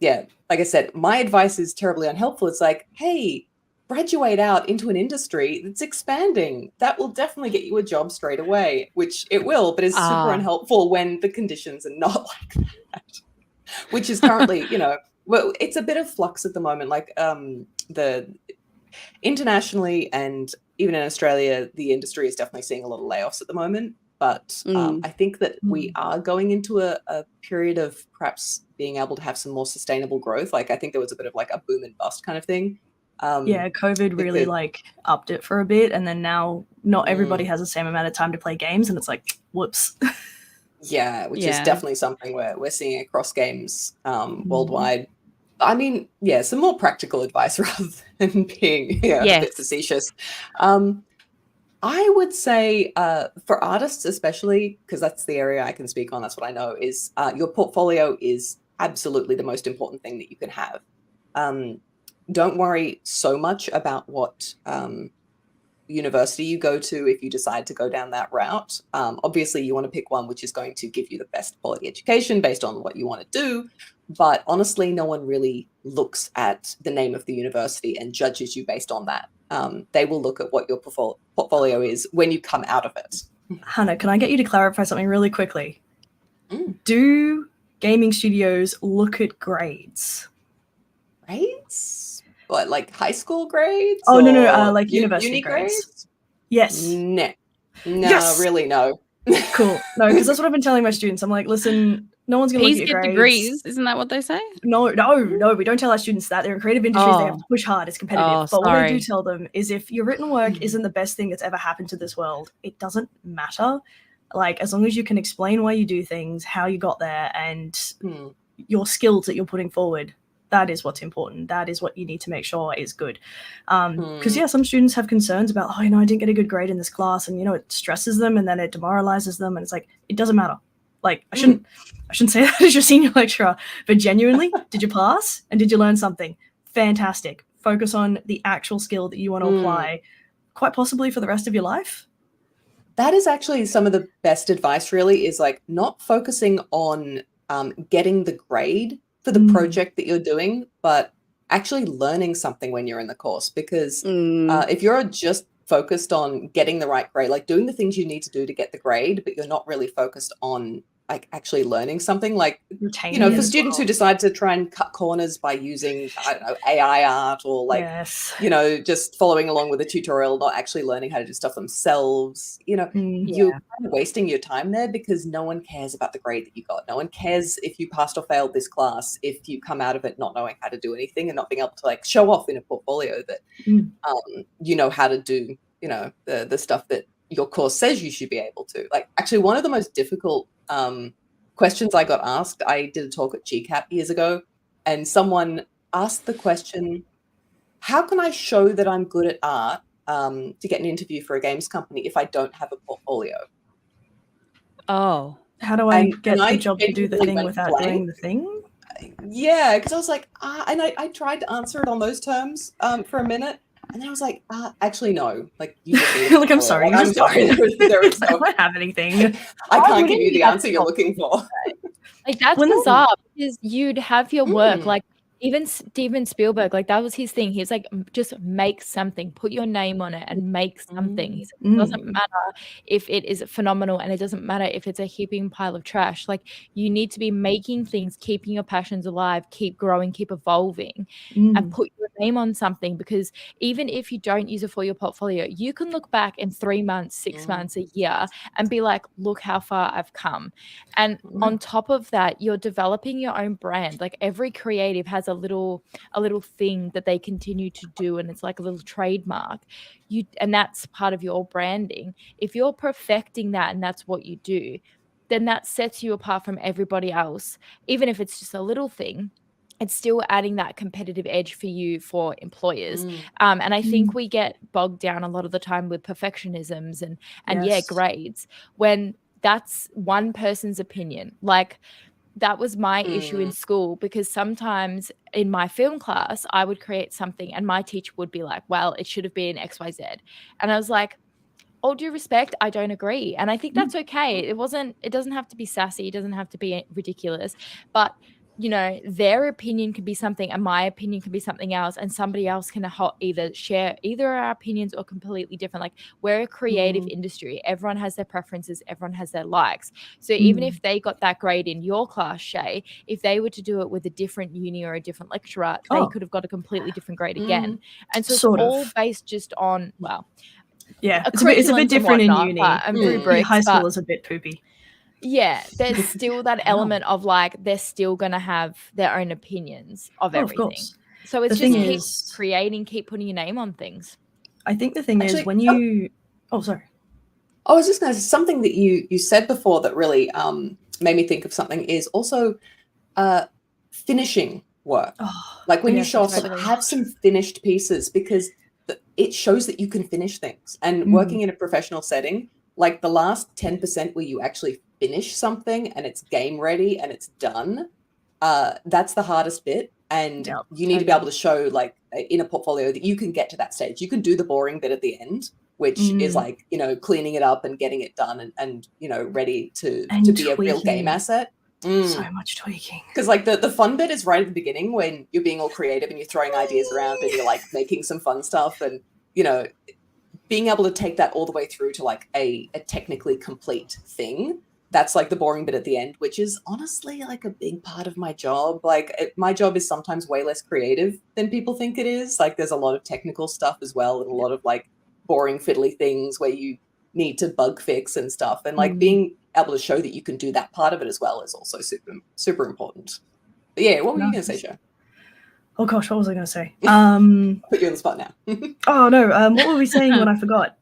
Speaker 4: yeah, like I said, my advice is terribly unhelpful. It's like, hey, graduate out into an industry that's expanding. That will definitely get you a job straight away, which it will, but it's super unhelpful when the conditions are not like that, which is currently, you know, well, it's a bit of flux at the moment. Like, the internationally and even in Australia, the industry is definitely seeing a lot of layoffs at the moment. But I think that we are going into a period of perhaps being able to have some more sustainable growth. Like, I think there was a bit of like a boom and bust kind of thing.
Speaker 3: Yeah, COVID really like upped it for a bit, and then now not everybody has the same amount of time to play games, and it's like, whoops.
Speaker 4: Yeah, which is definitely something we're seeing across games worldwide. I mean, yeah, some more practical advice rather than being a bit facetious. I would say for artists especially, because that's the area I can speak on, that's what I know, is your portfolio is absolutely the most important thing that you can have. Don't worry so much about what university you go to if you decide to go down that route. Obviously, you want to pick one which is going to give you the best quality education based on what you want to do. But honestly, no one really looks at the name of the university and judges you based on that. They will look at what your portfolio is when you come out of it.
Speaker 3: Hannah, can I get you to clarify something really quickly? Do gaming studios look at grades?
Speaker 4: Grades? What, like high school grades?
Speaker 3: Oh, no, like university grades. Yes.
Speaker 4: No, yes! Really, no.
Speaker 3: Cool. No, because that's what I've been telling my students. I'm like, listen, no one's going to look at your grades.
Speaker 1: Degrees. Isn't that what they say?
Speaker 3: No, we don't tell our students that. They're in creative industries. They have to push hard. It's competitive. But what I do tell them is, if your written work isn't the best thing that's ever happened to this world, it doesn't matter. Like, as long as you can explain why you do things, how you got there, and your skills that you're putting forward, that is what's important. That is what you need to make sure is good. Because some students have concerns about, I didn't get a good grade in this class, and it stresses them, and then it demoralizes them, and it's like, it doesn't matter. Like, I shouldn't say that as your senior lecturer, but genuinely, did you pass and did you learn something? Fantastic. Focus on the actual skill that you want to apply, quite possibly for the rest of your life.
Speaker 4: That is actually some of the best advice, really, is like not focusing on getting the grade for the project that you're doing, but actually learning something when you're in the course. Because if you're just focused on getting the right grade, like doing the things you need to do to get the grade, but you're not really focused on like actually learning something, like, for students who decide to try and cut corners by using, I don't know, AI art, or like, just following along with a tutorial, not actually learning how to do stuff themselves, you're kind of wasting your time there, because no one cares about the grade that you got. No one cares if you passed or failed this class, if you come out of it not knowing how to do anything and not being able to like show off in a portfolio that you know how to do, the stuff that your course says you should be able to. Like, actually, one of the most difficult questions I got asked, I did a talk at GCAP years ago, and someone asked the question, how can I show that I'm good at art to get an interview for a games company if I don't have a portfolio?
Speaker 1: Oh.
Speaker 3: How do I get the job to do the thing without doing the thing?
Speaker 4: Yeah, because I was like, and I tried to answer it on those terms for a minute. And then I was like, actually, no. Like, you just need
Speaker 3: like, I'm sorry.
Speaker 4: Like, I'm sorry. There is
Speaker 3: I don't have anything.
Speaker 4: I can't give you the answer you're looking for.
Speaker 2: Like, that's bizarre, because you'd have your work, like, even Steven Spielberg, like, that was his thing. He's like, just make something, put your name on it and make something. He said, it doesn't matter if it is phenomenal, and it doesn't matter if it's a heaping pile of trash. Like, you need to be making things, keeping your passions alive, keep growing, keep evolving, and put your name on something. Because even if you don't use it for your portfolio, you can look back in 3 months, 6 months, a year, and be like, look how far I've come. And on top of that, you're developing your own brand. Like, every creative has a little thing that they continue to do, and it's like a little trademark, and that's part of your branding. If you're perfecting that and that's what you do, then that sets you apart from everybody else. Even if it's just a little thing, it's still adding that competitive edge for you, for employers. And I think we get bogged down a lot of the time with perfectionisms and grades, when that's one person's opinion. Like, that was my issue in school, because sometimes in my film class, I would create something and my teacher would be like, well, it should have been XYZ. And I was like, all due respect, I don't agree. And I think that's okay. It doesn't have to be sassy. It doesn't have to be ridiculous. But their opinion could be something and my opinion could be something else, and somebody else can either share our opinions or completely different. Like, we're a creative industry. Everyone has their preferences. Everyone has their likes. So even if they got that grade in your class, Shay, if they were to do it with a different uni or a different lecturer, they could have got a completely different grade again. And so it's all based just on,
Speaker 3: it's a bit different in uni. High school is a bit poopy.
Speaker 2: Yeah, there's still that element of like, they're still going to have their own opinions of everything. Of course. So it's just keep creating, keep putting your name on things.
Speaker 3: I think the thing is when you... sorry.
Speaker 4: I was just going to say something that you said before that really made me think of something, is also finishing work. Like, when you show off, have some finished pieces, because it shows that you can finish things. And working in a professional setting, like the last 10% where you actually finish something and it's game ready and it's done, that's the hardest bit. And you need to be able to show, like, in a portfolio that you can get to that stage. You can do the boring bit at the end, which is like, cleaning it up and getting it done and ready to be a real game asset.
Speaker 3: So much tweaking.
Speaker 4: Because like the fun bit is right at the beginning, when you're being all creative and you're throwing ideas around and you're like making some fun stuff, and being able to take that all the way through to like a technically complete thing. That's like the boring bit at the end, which is honestly like a big part of my job. Like, my job is sometimes way less creative than people think it is. Like, there's a lot of technical stuff as well, and a lot of like boring fiddly things where you need to bug fix and stuff. And like being able to show that you can do that part of it as well is also super, super important. But yeah, what were you going to say, Sho?
Speaker 3: Oh gosh, what was I going to say?
Speaker 4: Put you on the spot now.
Speaker 3: Oh no, what were we saying when I forgot?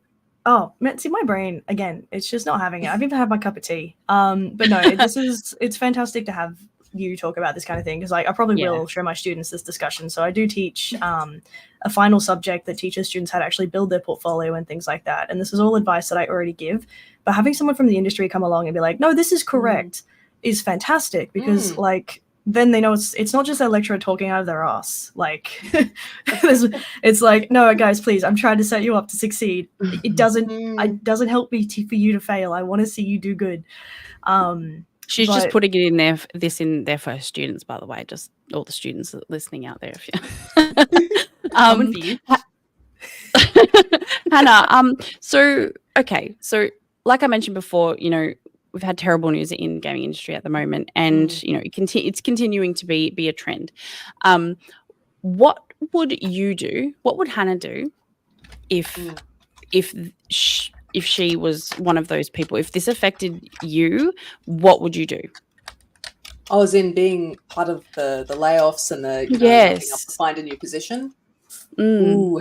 Speaker 3: Oh, see, my brain, again, it's just not having it. I've even had my cup of tea. But no, it's fantastic to have you talk about this kind of thing, because like I probably
Speaker 1: Yeah.
Speaker 3: will show my students this discussion. So I do teach a final subject that teaches students how to actually build their portfolio and things like that. And this is all advice that I already give. But having someone from the industry come along and be like, no, this is correct, is fantastic, because like then they know it's not just their lecturer talking out of their ass. Like it's like, no, guys, please, I'm trying to set you up to succeed. It doesn't help me for you to fail. I want to see you do good.
Speaker 1: She's just putting it in there, this in there for her students, by the way, just all the students listening out there. If you
Speaker 3: coming for you.
Speaker 1: Hannah, so like I mentioned before, you know, we've had terrible news in gaming industry at the moment, and you know, it's continuing to be a trend. What would you do? What would Hannah do if she was one of those people? If this affected you, what would you do?
Speaker 4: Oh, as in being part of the layoffs and the not being able to find a new position? Ooh,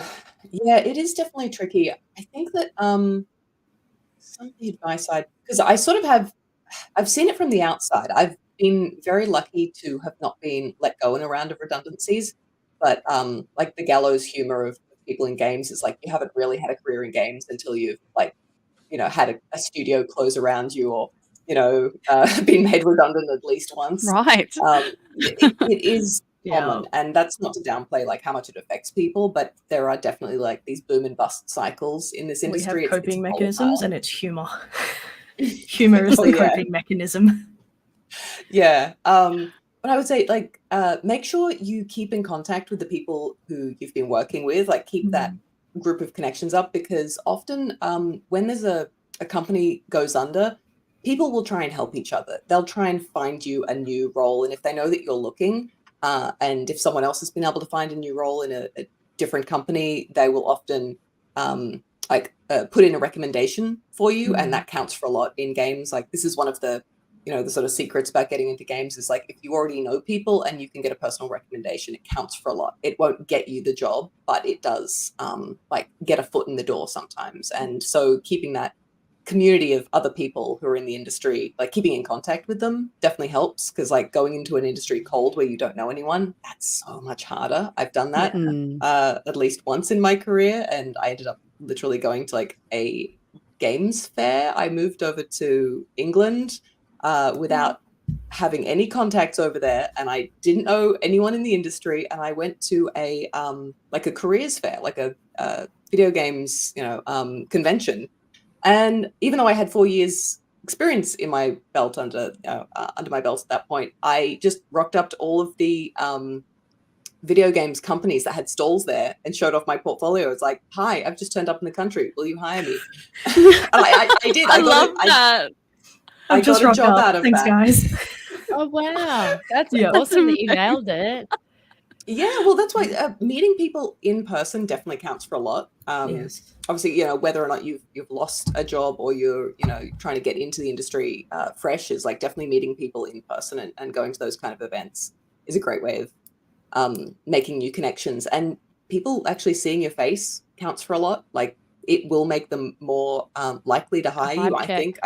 Speaker 4: yeah, it is definitely tricky. I think that some of the advice because I sort of I've seen it from the outside. I've been very lucky to have not been let go in a round of redundancies, but like the gallows humor of people in games is like you haven't really had a career in games until you've like, you know, had a studio close around you, or you know, been made redundant at least once.
Speaker 1: Right.
Speaker 4: It is common, and that's not to downplay like how much it affects people, but there are definitely like these boom and bust cycles in this industry.
Speaker 3: We have coping mechanisms, and it's humor. Humor is the coping mechanism.
Speaker 4: Yeah. But I would say like make sure you keep in contact with the people who you've been working with, like keep that group of connections up, because often when there's a company goes under, people will try and help each other. They'll try and find you a new role, and if they know that you're looking, and if someone else has been able to find a new role in a different company, they will often put in a recommendation for you, and that counts for a lot in games. Like this is one of the, you know, the sort of secrets about getting into games is like if you already know people and you can get a personal recommendation, it counts for a lot. It won't get you the job, but it does like get a foot in the door sometimes. And so keeping that community of other people who are in the industry, like keeping in contact with them definitely helps, because like going into an industry cold where you don't know anyone, that's so much harder. I've done that at least once in my career, and I ended up literally going to like a games fair. I moved over to England without having any contacts over there, and I didn't know anyone in the industry, and I went to a like a careers fair, like a video games, you know, convention. And even though I had 4 years experience in my belt under my belt at that point, I just rocked up to all of the video games companies that had stalls there and showed off my portfolio. It's like, hi, I've just turned up in the country. Will you hire me? And I did.
Speaker 1: I love that.
Speaker 3: I got a job out of that. Thanks, guys.
Speaker 2: Oh, wow. That's awesome that you nailed it.
Speaker 4: Yeah, well, that's why meeting people in person definitely counts for a lot.
Speaker 3: Yes.
Speaker 4: Obviously, you know, whether or not you've lost a job or you're, you know, trying to get into the industry fresh, is like definitely meeting people in person and going to those kind of events is a great way of making new connections. And people actually seeing your face counts for a lot. Like it will make them more likely to hire you, I think.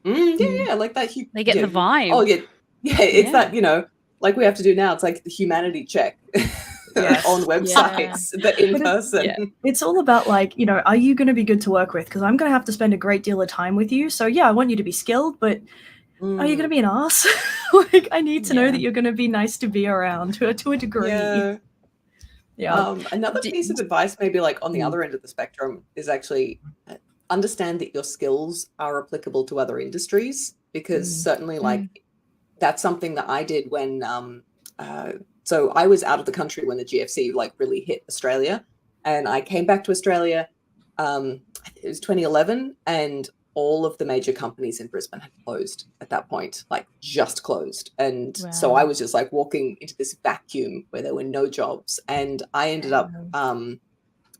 Speaker 4: Yeah, like that.
Speaker 1: They get the vibe.
Speaker 4: Oh, yeah. It's that, you know, like we have to do now. It's like the humanity check on websites, but in person.
Speaker 3: It's all about like, you know, are you going to be good to work with? Because I'm going to have to spend a great deal of time with you. So yeah, I want you to be skilled, but are you going to be an ass? Like, I need to know that you're going to be nice to be around to a degree. Yeah.
Speaker 4: Another piece of advice, maybe like on the other end of the spectrum, is actually understand that your skills are applicable to other industries, because certainly like that's something that I did when so I was out of the country when the GFC like really hit Australia, and I came back to Australia. It was 2011, and all of the major companies in Brisbane had closed at that point, like just closed. And so I was just like walking into this vacuum where there were no jobs, and I ended up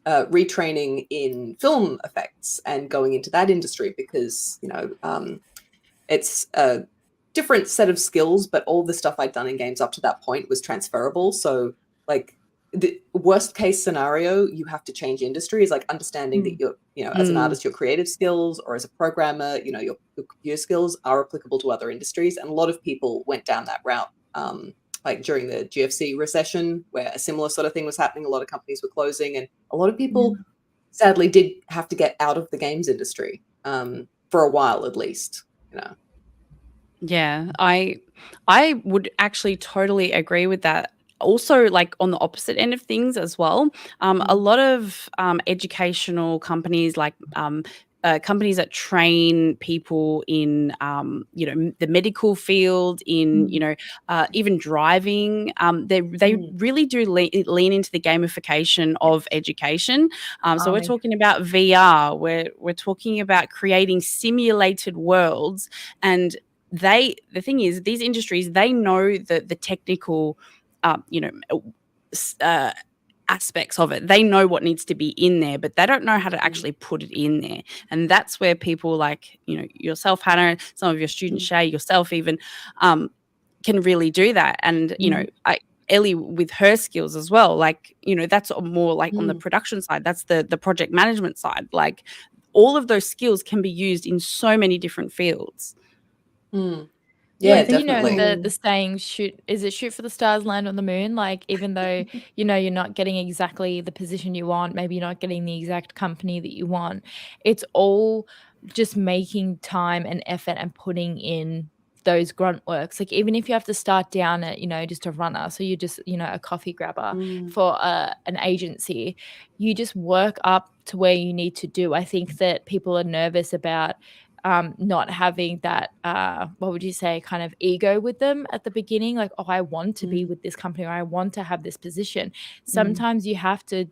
Speaker 4: retraining in film effects and going into that industry, because, you know, it's a different set of skills, but all the stuff I'd done in games up to that point was transferable. So like the worst case scenario, you have to change industry, is like understanding that you're, you know, as an artist, your creative skills, or as a programmer, you know, your computer skills are applicable to other industries. And a lot of people went down that route like during the GFC recession, where a similar sort of thing was happening. A lot of companies were closing, and a lot of people sadly did have to get out of the games industry for a while, at least.
Speaker 1: Yeah, I would actually totally agree with that. Also, like on the opposite end of things as well, a lot of educational companies, like companies that train people in, the medical field, in, even driving, they really do lean into the gamification of education. So we're talking about VR, we're talking about creating simulated worlds, and the thing is, these industries, they know the technical, aspects of it. They know what needs to be in there, but they don't know how to actually put it in there. And that's where people like, yourself, Hannah, some of your students, Shay, yourself even, can really do that. And, Ellie with her skills as well, like, that's more like on the production side. That's the project management side. Like all of those skills can be used in so many different fields.
Speaker 4: Yeah,
Speaker 2: definitely. The saying, shoot for the stars, land on the moon. Like, even though, you're not getting exactly the position you want, maybe you're not getting the exact company that you want, it's all just making time and effort and putting in those grunt works. Like, even if you have to start down at, just a runner, so you're just, a coffee grabber for an agency, you just work up to where you need to do. I think that people are nervous about not having that, what would you say, kind of ego with them at the beginning, like, oh, I want to be with this company, or I want to have this position. Sometimes you have to,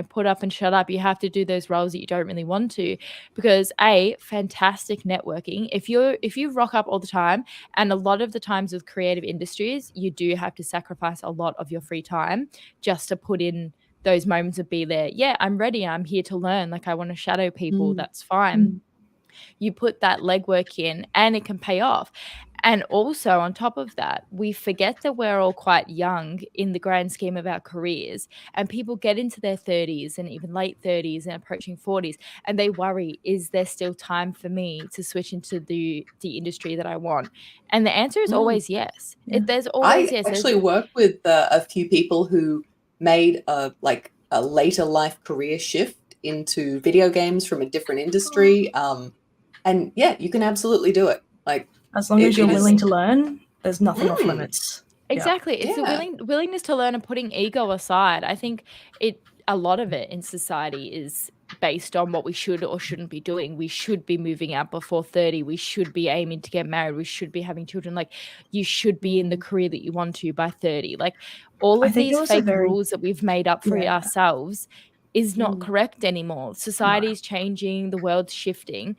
Speaker 2: put up and shut up. You have to do those roles that you don't really want to, because fantastic networking. If you rock up all the time, and a lot of the times with creative industries, you do have to sacrifice a lot of your free time just to put in those moments of be there. Yeah, I'm ready. I'm here to learn. Like, I want to shadow people. That's fine. You put that legwork in and it can pay off. And also on top of that, we forget that we're all quite young in the grand scheme of our careers, and people get into their 30s and even late 30s and approaching 40s, and they worry, is there still time for me to switch into the industry that I want? And the answer is always yes. There's always yes.
Speaker 4: I actually work with a few people who made a later life career shift into video games from a different industry. And yeah, you can absolutely do it. Like,
Speaker 3: as long as you're willing to learn, there's nothing off limits.
Speaker 2: Exactly. It's the willingness to learn and putting ego aside. I think a lot of it in society is based on what we should or shouldn't be doing. We should be moving out before 30. We should be aiming to get married. We should be having children. Like, you should be in the career that you want to by 30. Like, all of these fake rules that we've made up for ourselves is not correct anymore. Society's changing. The world's shifting.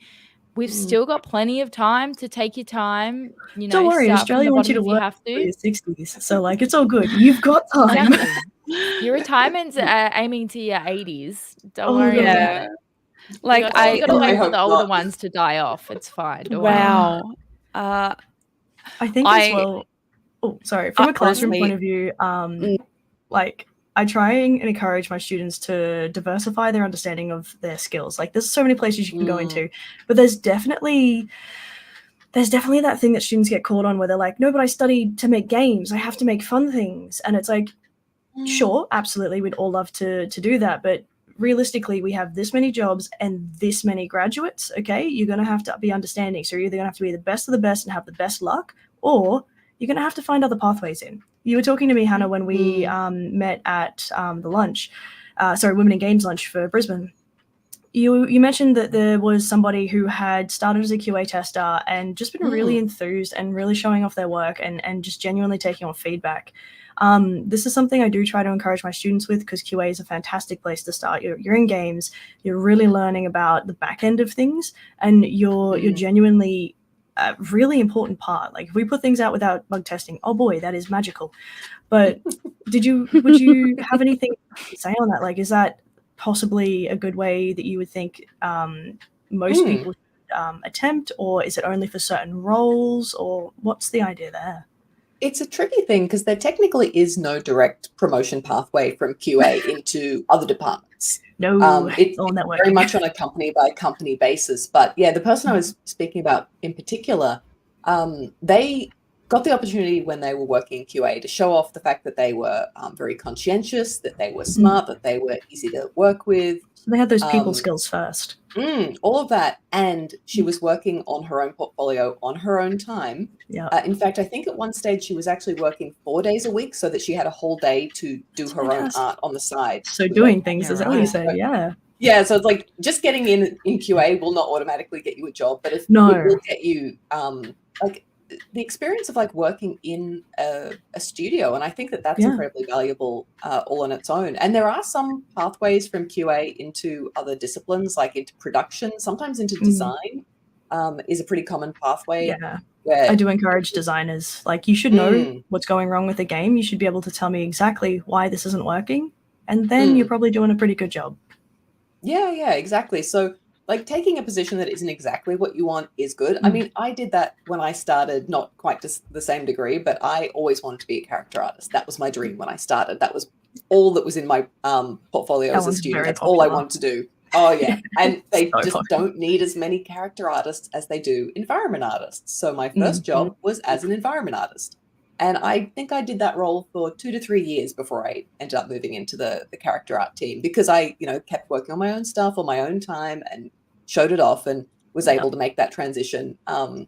Speaker 2: We've still got plenty of time to take your time.
Speaker 3: Don't worry, Australia wants you to work for your 60s. So, like, it's all good. You've got time.
Speaker 2: Exactly. Your retirement's aiming to your 80s. Don't worry about it.
Speaker 1: Like,
Speaker 2: you got to wait for the older ones to die off. It's fine. Don't
Speaker 1: worry.
Speaker 3: I think as well. Oh, sorry. From a classroom point of view, like, I try and encourage my students to diversify their understanding of their skills. Like, there's so many places you can go into, but there's definitely that thing that students get caught on where they're like, no, but I studied to make games. I have to make fun things. And it's like, sure, absolutely. We'd all love to do that. But realistically, we have this many jobs and this many graduates. Okay. You're going to have to be understanding. So you're either going to have to be the best of the best and have the best luck, or you're going to have to find other pathways in. You were talking to me, Hannah, when we met at the lunch, Women in Games lunch for Brisbane. You mentioned that there was somebody who had started as a QA tester and just been really enthused and really showing off their work and just genuinely taking on feedback. This is something I do try to encourage my students with, because QA is a fantastic place to start. You're in games, you're really learning about the back end of things, and you're genuinely a really important part. Like, if we put things out without bug testing, oh boy, that is magical. But would you have anything to say on that? Like, is that possibly a good way that you would think most people should attempt, or is it only for certain roles, or what's the idea there?
Speaker 4: It's a tricky thing, because there technically is no direct promotion pathway from QA into other departments.
Speaker 3: No,
Speaker 4: it's very much on a company by company basis. But yeah, the person I was speaking about in particular, they got the opportunity when they were working in QA to show off the fact that they were very conscientious, that they were smart, that they were easy to work with.
Speaker 3: So they had those people skills first.
Speaker 4: All of that. And she was working on her own portfolio on her own time.
Speaker 3: Yeah.
Speaker 4: In fact, I think at one stage she was actually working 4 days a week so that she had a whole day to do her own art on the side.
Speaker 3: So doing things, as Ellie said,
Speaker 4: Yeah, so it's like just getting in QA will not automatically get you a job, but it will get you like the experience of like working in a studio, and I think that that's incredibly valuable all on its own. And there are some pathways from QA into other disciplines, like into production, sometimes into design is a pretty common pathway.
Speaker 3: Yeah, I do encourage designers, like, you should know what's going wrong with the game. You should be able to tell me exactly why this isn't working, and then you're probably doing a pretty good job.
Speaker 4: Yeah, exactly. So like taking a position that isn't exactly what you want is good. I mean, I did that when I started, not quite to the same degree, but I always wanted to be a character artist. That was my dream when I started. That was all that was in my portfolio as a student. That's all I wanted to do. Oh, yeah. And they just don't need as many character artists as they do environment artists. So my first job was as an environment artist. And I think I did that role for 2 to 3 years before I ended up moving into the character art team, because I, kept working on my own stuff on my own time and showed it off and was able to make that transition. But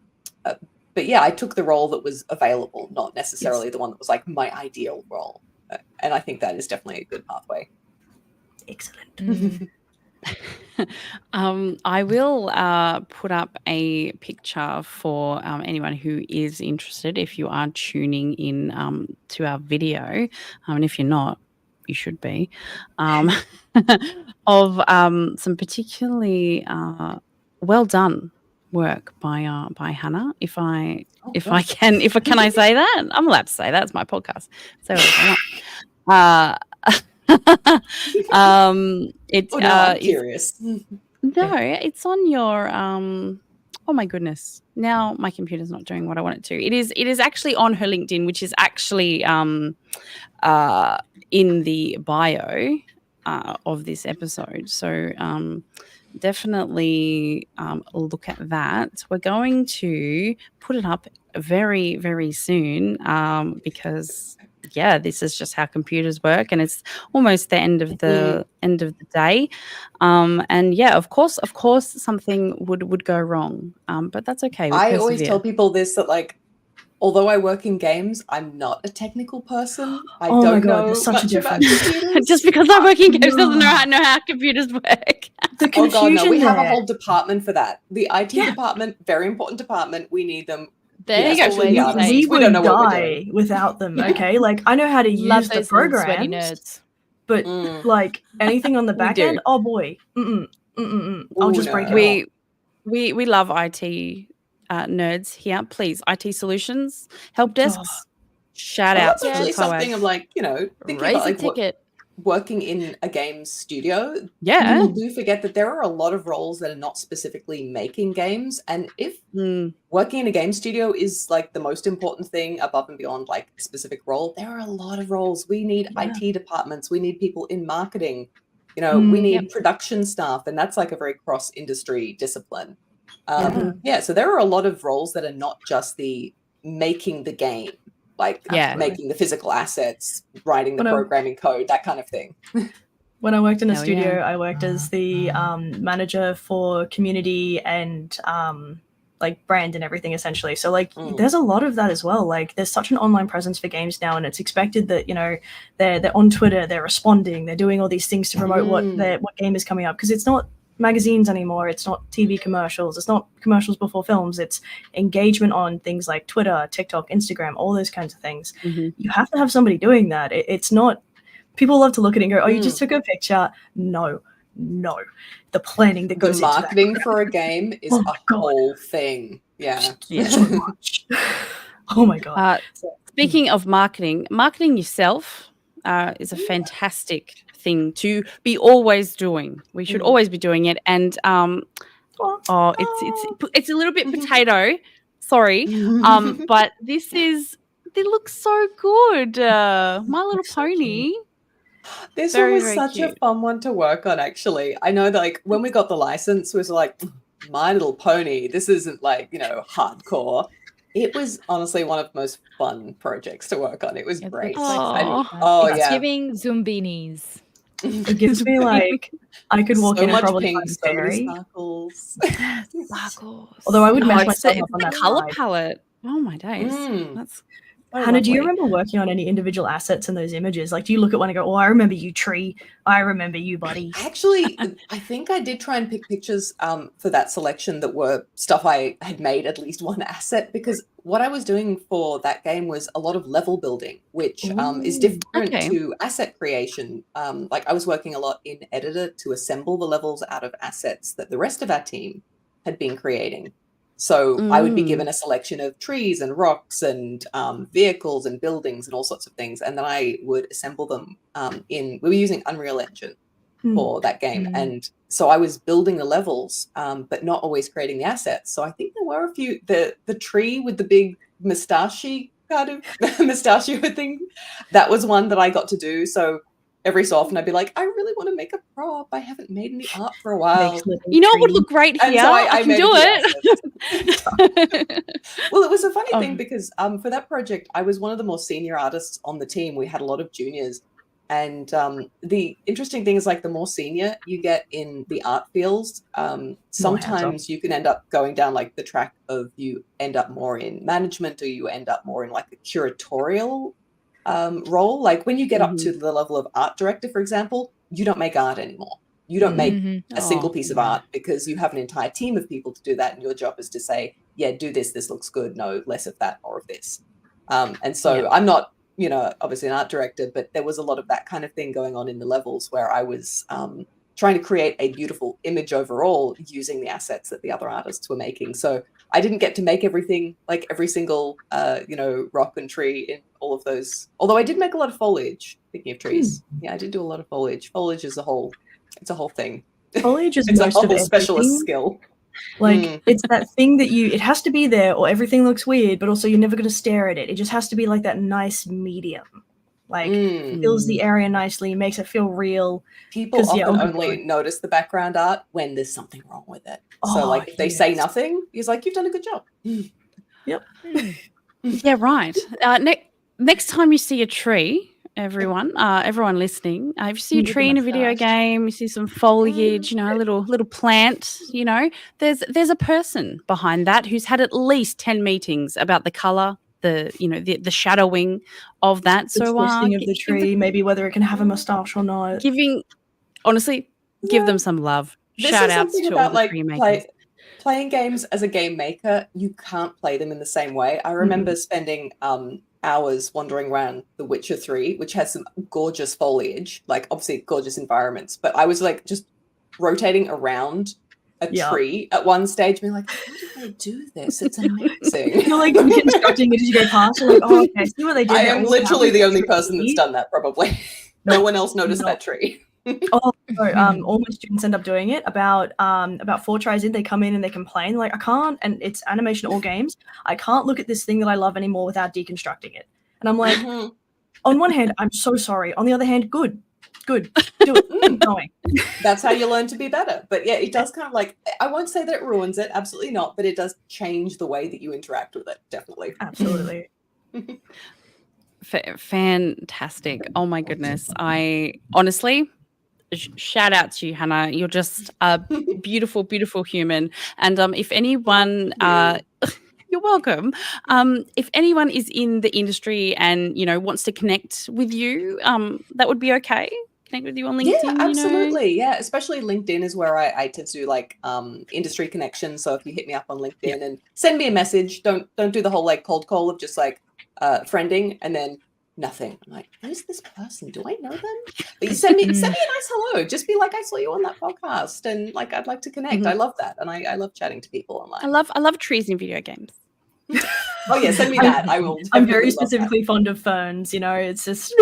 Speaker 4: yeah, I took the role that was available, not necessarily the one that was like my ideal role. And I think that is definitely a good pathway.
Speaker 3: Excellent.
Speaker 1: I will put up a picture for anyone who is interested, if you are tuning in to our video, and if you're not, you should be, of some particularly well done work by Hannah. Can I say that? I'm allowed to say that. It's my podcast. So
Speaker 4: I'm curious.
Speaker 1: No, it's on your oh my goodness. Now my computer's not doing what I want it to. It is actually on her LinkedIn, which is actually in the bio of this episode. So definitely look at that. We're going to put it up very, very soon because this is just how computers work, and it's almost the end of the day. And of course something would go wrong. But that's okay.
Speaker 4: I always tell people this, that like, although I work in games, I'm not a technical person. I don't know much about computers.
Speaker 1: Just because I work in games doesn't know how computers work.
Speaker 3: The confusion
Speaker 4: we have a whole department for that. The IT department, very important department. We need them.
Speaker 3: We would die without them. Okay, like I know how to use the programs, but like anything on the back end, oh boy, I'll just break it.
Speaker 1: We love IT nerds here. Please, IT solutions, help desks, shout out.
Speaker 4: That's actually something of like, thinking
Speaker 2: raise
Speaker 4: about like
Speaker 2: a ticket.
Speaker 4: Working in a game studio.
Speaker 1: Yeah,
Speaker 4: people do forget that there are a lot of roles that are not specifically making games, and if working in a game studio is like the most important thing above and beyond like a specific role, there are a lot of roles. We need IT departments, we need people in marketing, we need production staff, and that's like a very cross industry discipline. So there are a lot of roles that are not just the making the game, like making the physical assets, writing the programming code, that kind of thing.
Speaker 3: When I worked in a studio, I worked as the manager for community and like brand and everything, essentially. So like there's a lot of that as well. Like there's such an online presence for games now, and it's expected that they're on Twitter, they're responding, they're doing all these things to promote what game is coming up, because it's not magazines anymore, it's not TV commercials, it's not commercials before films, it's engagement on things like Twitter, TikTok, Instagram, all those kinds of things. You have to have somebody doing that. It's not, people love to look at it and go, oh, you just took a picture. No, the planning that goes
Speaker 4: into marketing
Speaker 3: that
Speaker 4: for a game is whole thing.
Speaker 3: So much. Oh my god.
Speaker 1: Speaking of marketing yourself is a fantastic thing to be always doing. We should always be doing it. And it's a little bit potato, sorry, but they look so good. My Little Pony.
Speaker 4: This one was such a fun one to work on, actually. I know that like when we got the license, it was like, My Little Pony, this isn't like hardcore. It was honestly one of the most fun projects to work on. It was
Speaker 2: It
Speaker 4: great.
Speaker 2: looks like
Speaker 4: Oh
Speaker 2: it's
Speaker 4: yeah.
Speaker 2: giving Zumbinis.
Speaker 3: It gives me like I could walk
Speaker 4: So
Speaker 3: in and
Speaker 4: much
Speaker 3: probably
Speaker 4: pink,
Speaker 3: find
Speaker 4: so many
Speaker 3: fairy.
Speaker 4: sparkles.
Speaker 2: Sparkles.
Speaker 3: Although I would mess
Speaker 1: it's
Speaker 3: myself up on
Speaker 1: the
Speaker 3: that
Speaker 1: color
Speaker 3: slide.
Speaker 1: palette. Oh my days. That's
Speaker 3: Hannah, do you
Speaker 1: lovely.
Speaker 3: remember working on any individual assets in those images? Like, do you look at one and go, "Oh, I remember you, tree. I remember you, buddy."
Speaker 4: Actually, I think I did try and pick pictures for that selection that were stuff I had made at least one asset, because what I was doing for that game was a lot of level building, which is different to asset creation. Like I was working a lot in Editor to assemble the levels out of assets that the rest of our team had been creating. So I would be given a selection of trees and rocks and vehicles and buildings and all sorts of things, and then I would assemble them we were using Unreal Engine for that game. And so I was building the levels, but not always creating the assets. So I think there were a few, the tree with the big moustache kind of mustachio thing, that was one that I got to do. So every so often I'd be like, I really want to make a prop. I haven't made any art for a while.
Speaker 1: You know what would look great here?
Speaker 4: And so
Speaker 1: I can do
Speaker 4: it. Well, it was a funny thing because for that project, I was one of the more senior artists on the team. We had a lot of juniors. And the interesting thing is, like, the more senior you get in the art fields, sometimes you can end up going down like the track of you end up more in management, or you end up more in like a curatorial role. Like when you get up to the level of art director, for example, you don't make art anymore. You don't make a single piece of art because you have an entire team of people to do that. And your job is to say, yeah, do this. This looks good. No, less of that, more of this. And so I'm not, obviously an art director, but there was a lot of that kind of thing going on in the levels where I was trying to create a beautiful image overall using the assets that the other artists were making. So I didn't get to make everything, like every single, rock and tree in all of those. Although I did make a lot of foliage. Speaking of trees, I did do a lot of foliage. Foliage is it's a whole thing.
Speaker 3: Foliage is
Speaker 4: it's a
Speaker 3: most
Speaker 4: whole
Speaker 3: of
Speaker 4: specialist
Speaker 3: everything.
Speaker 4: skill.
Speaker 3: Like it's that thing that it has to be there, or everything looks weird, but also you're never going to stare at it. It just has to be like that nice medium. Like fills the area nicely, makes it feel real.
Speaker 4: People often only notice the background art when there's something wrong with it. So like if they say nothing, he's like, you've done a good job.
Speaker 3: Yep.
Speaker 1: Yeah, right. Next time you see a tree, everyone listening, if you see a tree in a video game, you see some foliage, a little plant, there's a person behind that who's had at least 10 meetings about the color, the shadowing of that.
Speaker 3: The twisting of the tree, maybe whether it can have a mustache or not.
Speaker 1: Give them some love. Shout outs to all the tree makers.
Speaker 4: Playing games as a game maker, you can't play them in the same way. I remember spending hours wandering around The Witcher 3, which has some gorgeous foliage, like obviously gorgeous environments, but I was like just rotating around a tree at one stage, being like, how did they do this? It's amazing.
Speaker 3: You're like constructing it as you go past. You're like, oh, okay, see what they did.
Speaker 4: I am literally the only person that's done that, probably. No one else noticed that tree.
Speaker 3: All my students end up doing it. About 4 tries in, they come in and they complain, like, I can't, and it's animation all games, I can't look at this thing that I love anymore without deconstructing it. And I'm like, on one hand, I'm so sorry. On the other hand, good. Do it. Keep going.
Speaker 4: That's how you learn to be better. But yeah, it does kind of like, I won't say that it ruins it, absolutely not, but it does change the way that you interact with it, definitely.
Speaker 3: Absolutely.
Speaker 1: Fantastic. Oh my goodness. I honestly, shout out to you, Hannah. You're just a beautiful, beautiful human. And if anyone, you're welcome. If anyone is in the industry and wants to connect with you, that would be okay. Connect with you on LinkedIn.
Speaker 4: Yeah, absolutely. Yeah, especially LinkedIn is where I tend to do like industry connections. So if you hit me up on LinkedIn and send me a message, don't do the whole like cold call of just like friending and then nothing. I'm like, who's this person? Do I know them? But you send me a nice hello. Just be like, I saw you on that podcast and like I'd like to connect. I love that. And I love chatting to people online.
Speaker 1: I love trees in video games.
Speaker 4: Oh yeah, send me that. I will.
Speaker 3: I'm very specifically fond of ferns, it's just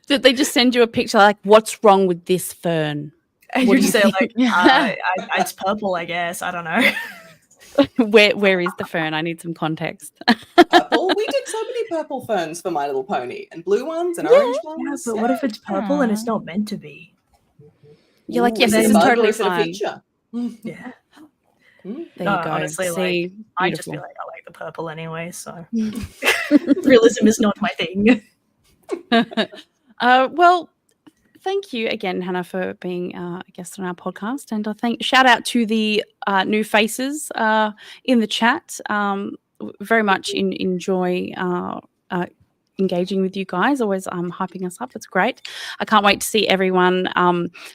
Speaker 1: Did they just send you a picture like, what's wrong with this fern?
Speaker 3: And you just say like, it's purple, I guess. I don't know.
Speaker 1: Where is the fern? I need some context.
Speaker 4: Purple? We did so many purple ferns for My Little Pony, and blue ones and orange ones.
Speaker 3: Yeah, but what if it's purple and it's not meant to be?
Speaker 1: You're like, yes, this is totally fine.
Speaker 3: Yeah.
Speaker 1: There you
Speaker 3: No,
Speaker 1: go.
Speaker 3: honestly,
Speaker 1: See,
Speaker 3: like, I just
Speaker 1: beautiful.
Speaker 3: feel like I like the purple anyway, so realism is not my thing.
Speaker 1: Well, thank you again, Hannah, for being a guest on our podcast. And shout out to the new faces in the chat. Very much enjoy engaging with you guys, always hyping us up. It's great. I can't wait to see everyone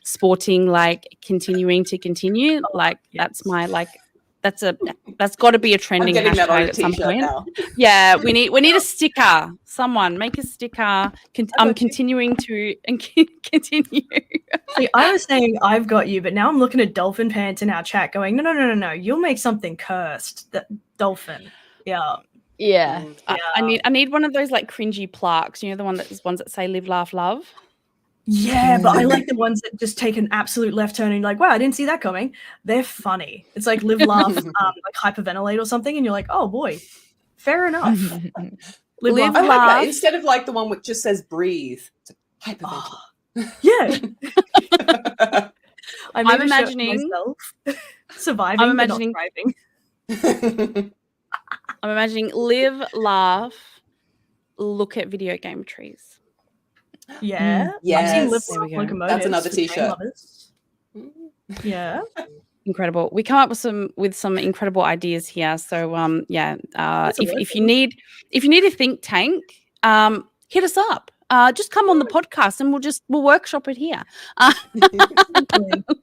Speaker 1: sporting, like, continuing to continue. Like, that's my, like, that's got to be a trending
Speaker 4: getting that on
Speaker 1: hashtag
Speaker 4: a
Speaker 1: at some
Speaker 4: t-shirt
Speaker 1: point.
Speaker 4: now.
Speaker 1: Yeah, we need a sticker. Someone make a sticker. I'm
Speaker 3: got you.
Speaker 1: continuing to continue.
Speaker 3: See, I was saying I've got you, but now I'm looking at Dolphin Pants in our chat going, no. You'll make something cursed. That Dolphin. Yeah.
Speaker 2: Yeah.
Speaker 1: I need one of those, like, cringy plaques. You know, the ones that say "Live, Laugh, Love."
Speaker 3: Yeah, but I like the ones that just take an absolute left turn and you're like, wow, I didn't see that coming. They're funny. It's like live, laugh, like hyperventilate or something, and you're like, oh boy, fair enough.
Speaker 1: Live,
Speaker 4: I like
Speaker 1: laugh.
Speaker 4: that. Instead of like the one which just says breathe. Hyperventilate.
Speaker 3: Yeah.
Speaker 1: I'm imagining
Speaker 3: myself surviving,
Speaker 1: I'm imagining
Speaker 3: but not thriving.
Speaker 1: I'm imagining live, laugh, look at video game trees.
Speaker 3: Yeah.
Speaker 4: Yes.
Speaker 3: I've seen live,
Speaker 1: There we
Speaker 3: laugh,
Speaker 1: go.
Speaker 3: locomotives.
Speaker 4: That's another
Speaker 3: for train
Speaker 4: t-shirt.
Speaker 3: lovers. Yeah.
Speaker 1: Incredible. We come up with some incredible ideas here. So if you need a think tank, hit us up. Just come on the podcast and we'll workshop it here.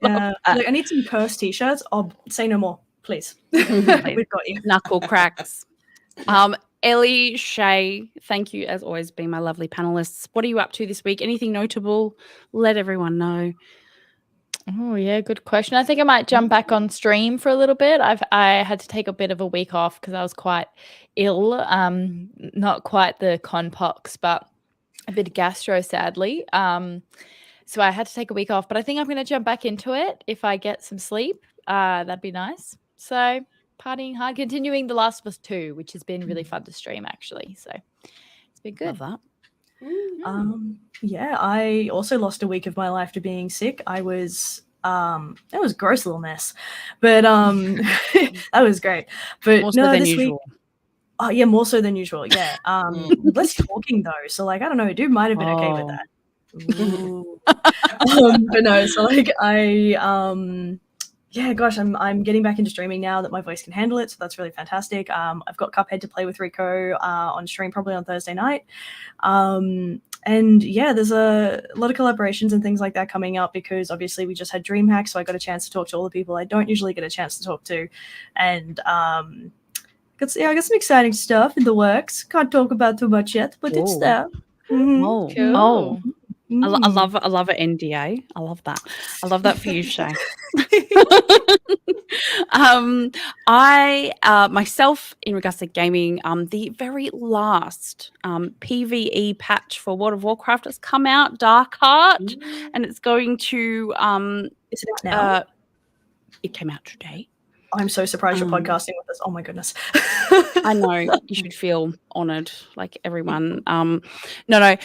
Speaker 3: Yeah. Like, I need some cursed t-shirts. I'll say no more, please. We've got you.
Speaker 1: Knuckle cracks. Ellie, Shay, thank you as always being my lovely panelists. What are you up to this week? Anything notable? Let everyone know.
Speaker 2: Oh yeah, good question. I think I might jump back on stream for a little bit. I had to take a bit of a week off because I was quite ill. Not quite the conpox, but a bit of gastro, sadly. So I had to take a week off, but I think I'm going to jump back into it if I get some sleep. That'd be nice. So partying hard, continuing The Last of Us 2, which has been really fun to stream actually. So it's been good.
Speaker 1: Love that.
Speaker 3: Yeah, I also lost a week of my life to being sick. I was that was a gross little mess, but that was great. But
Speaker 1: More so
Speaker 3: no,
Speaker 1: than
Speaker 3: this
Speaker 1: usual.
Speaker 3: week, oh yeah, more so than usual. Yeah, less talking though. So like, I don't know, dude might have been okay with that. Ooh. But no, so like yeah, gosh, I'm getting back into streaming now that my voice can handle it, so that's really fantastic. I've got Cuphead to play with Rico on stream probably on Thursday night. And yeah, there's a lot of collaborations and things like that coming up because obviously we just had DreamHack, so I got a chance to talk to all the people I don't usually get a chance to talk to. And I got some exciting stuff in the works. Can't talk about too much yet, but it's there.
Speaker 1: Oh,
Speaker 2: Cool.
Speaker 1: oh. I love an NDA. I love that. I love that for you, Shay. I myself, in regards to gaming, the very last PvE patch for World of Warcraft has come out, Dark Heart, and it's going to
Speaker 3: Is it out now?
Speaker 1: It came out today.
Speaker 3: I'm so surprised you're podcasting with us. Oh my goodness.
Speaker 1: I know, you should feel honored, like everyone. No.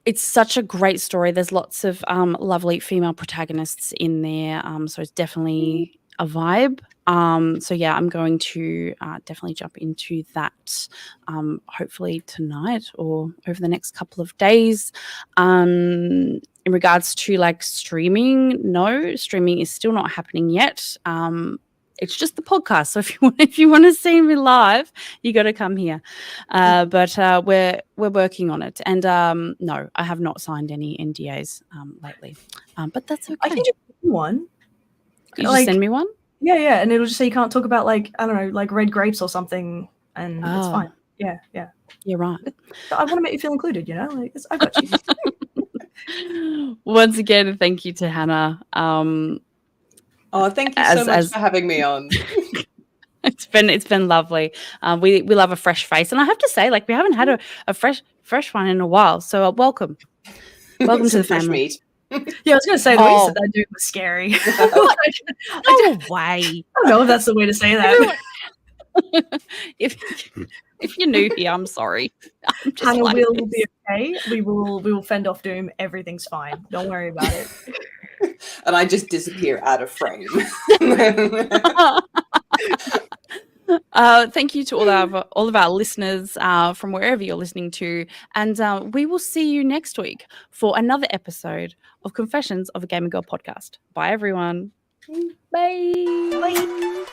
Speaker 1: It's such a great story. There's lots of lovely female protagonists in there. So it's definitely a vibe. So yeah, I'm going to definitely jump into that hopefully tonight or over the next couple of days. In regards to like streaming, no, streaming is still not happening yet. It's just the podcast. So if you want to see me live, you got to come here. But we're working on it. And no, I have not signed any NDAs lately. But that's okay.
Speaker 3: I can just send you one.
Speaker 1: You just send me one?
Speaker 3: Yeah, and it'll just say you can't talk about like, I don't know, like red grapes or something, and it's fine. Yeah.
Speaker 1: You're right.
Speaker 3: I want to make you feel included, you know? Like I got you.
Speaker 1: Once again, thank you to Hannah.
Speaker 4: Oh, thank you so much for having me on.
Speaker 1: It's been lovely. We love a fresh face, and I have to say, like, we haven't had a fresh one in a while. So welcome to the
Speaker 4: fresh
Speaker 1: family.
Speaker 3: Yeah,
Speaker 4: meat.
Speaker 3: I was going to say the way you said that dude was scary.
Speaker 1: No way.
Speaker 3: I don't know if that's the way to say that.
Speaker 1: If you're new here, I'm sorry. I'm just
Speaker 3: Hannah
Speaker 1: like
Speaker 3: will
Speaker 1: this.
Speaker 3: be okay. We will fend off doom. Everything's fine. Don't worry about it.
Speaker 4: And I just disappear out of frame.
Speaker 1: Thank you to all of our listeners from wherever you're listening to, and we will see you next week for another episode of Confessions of a Gamer Girl podcast. Bye, everyone.
Speaker 2: Bye.
Speaker 3: Bye.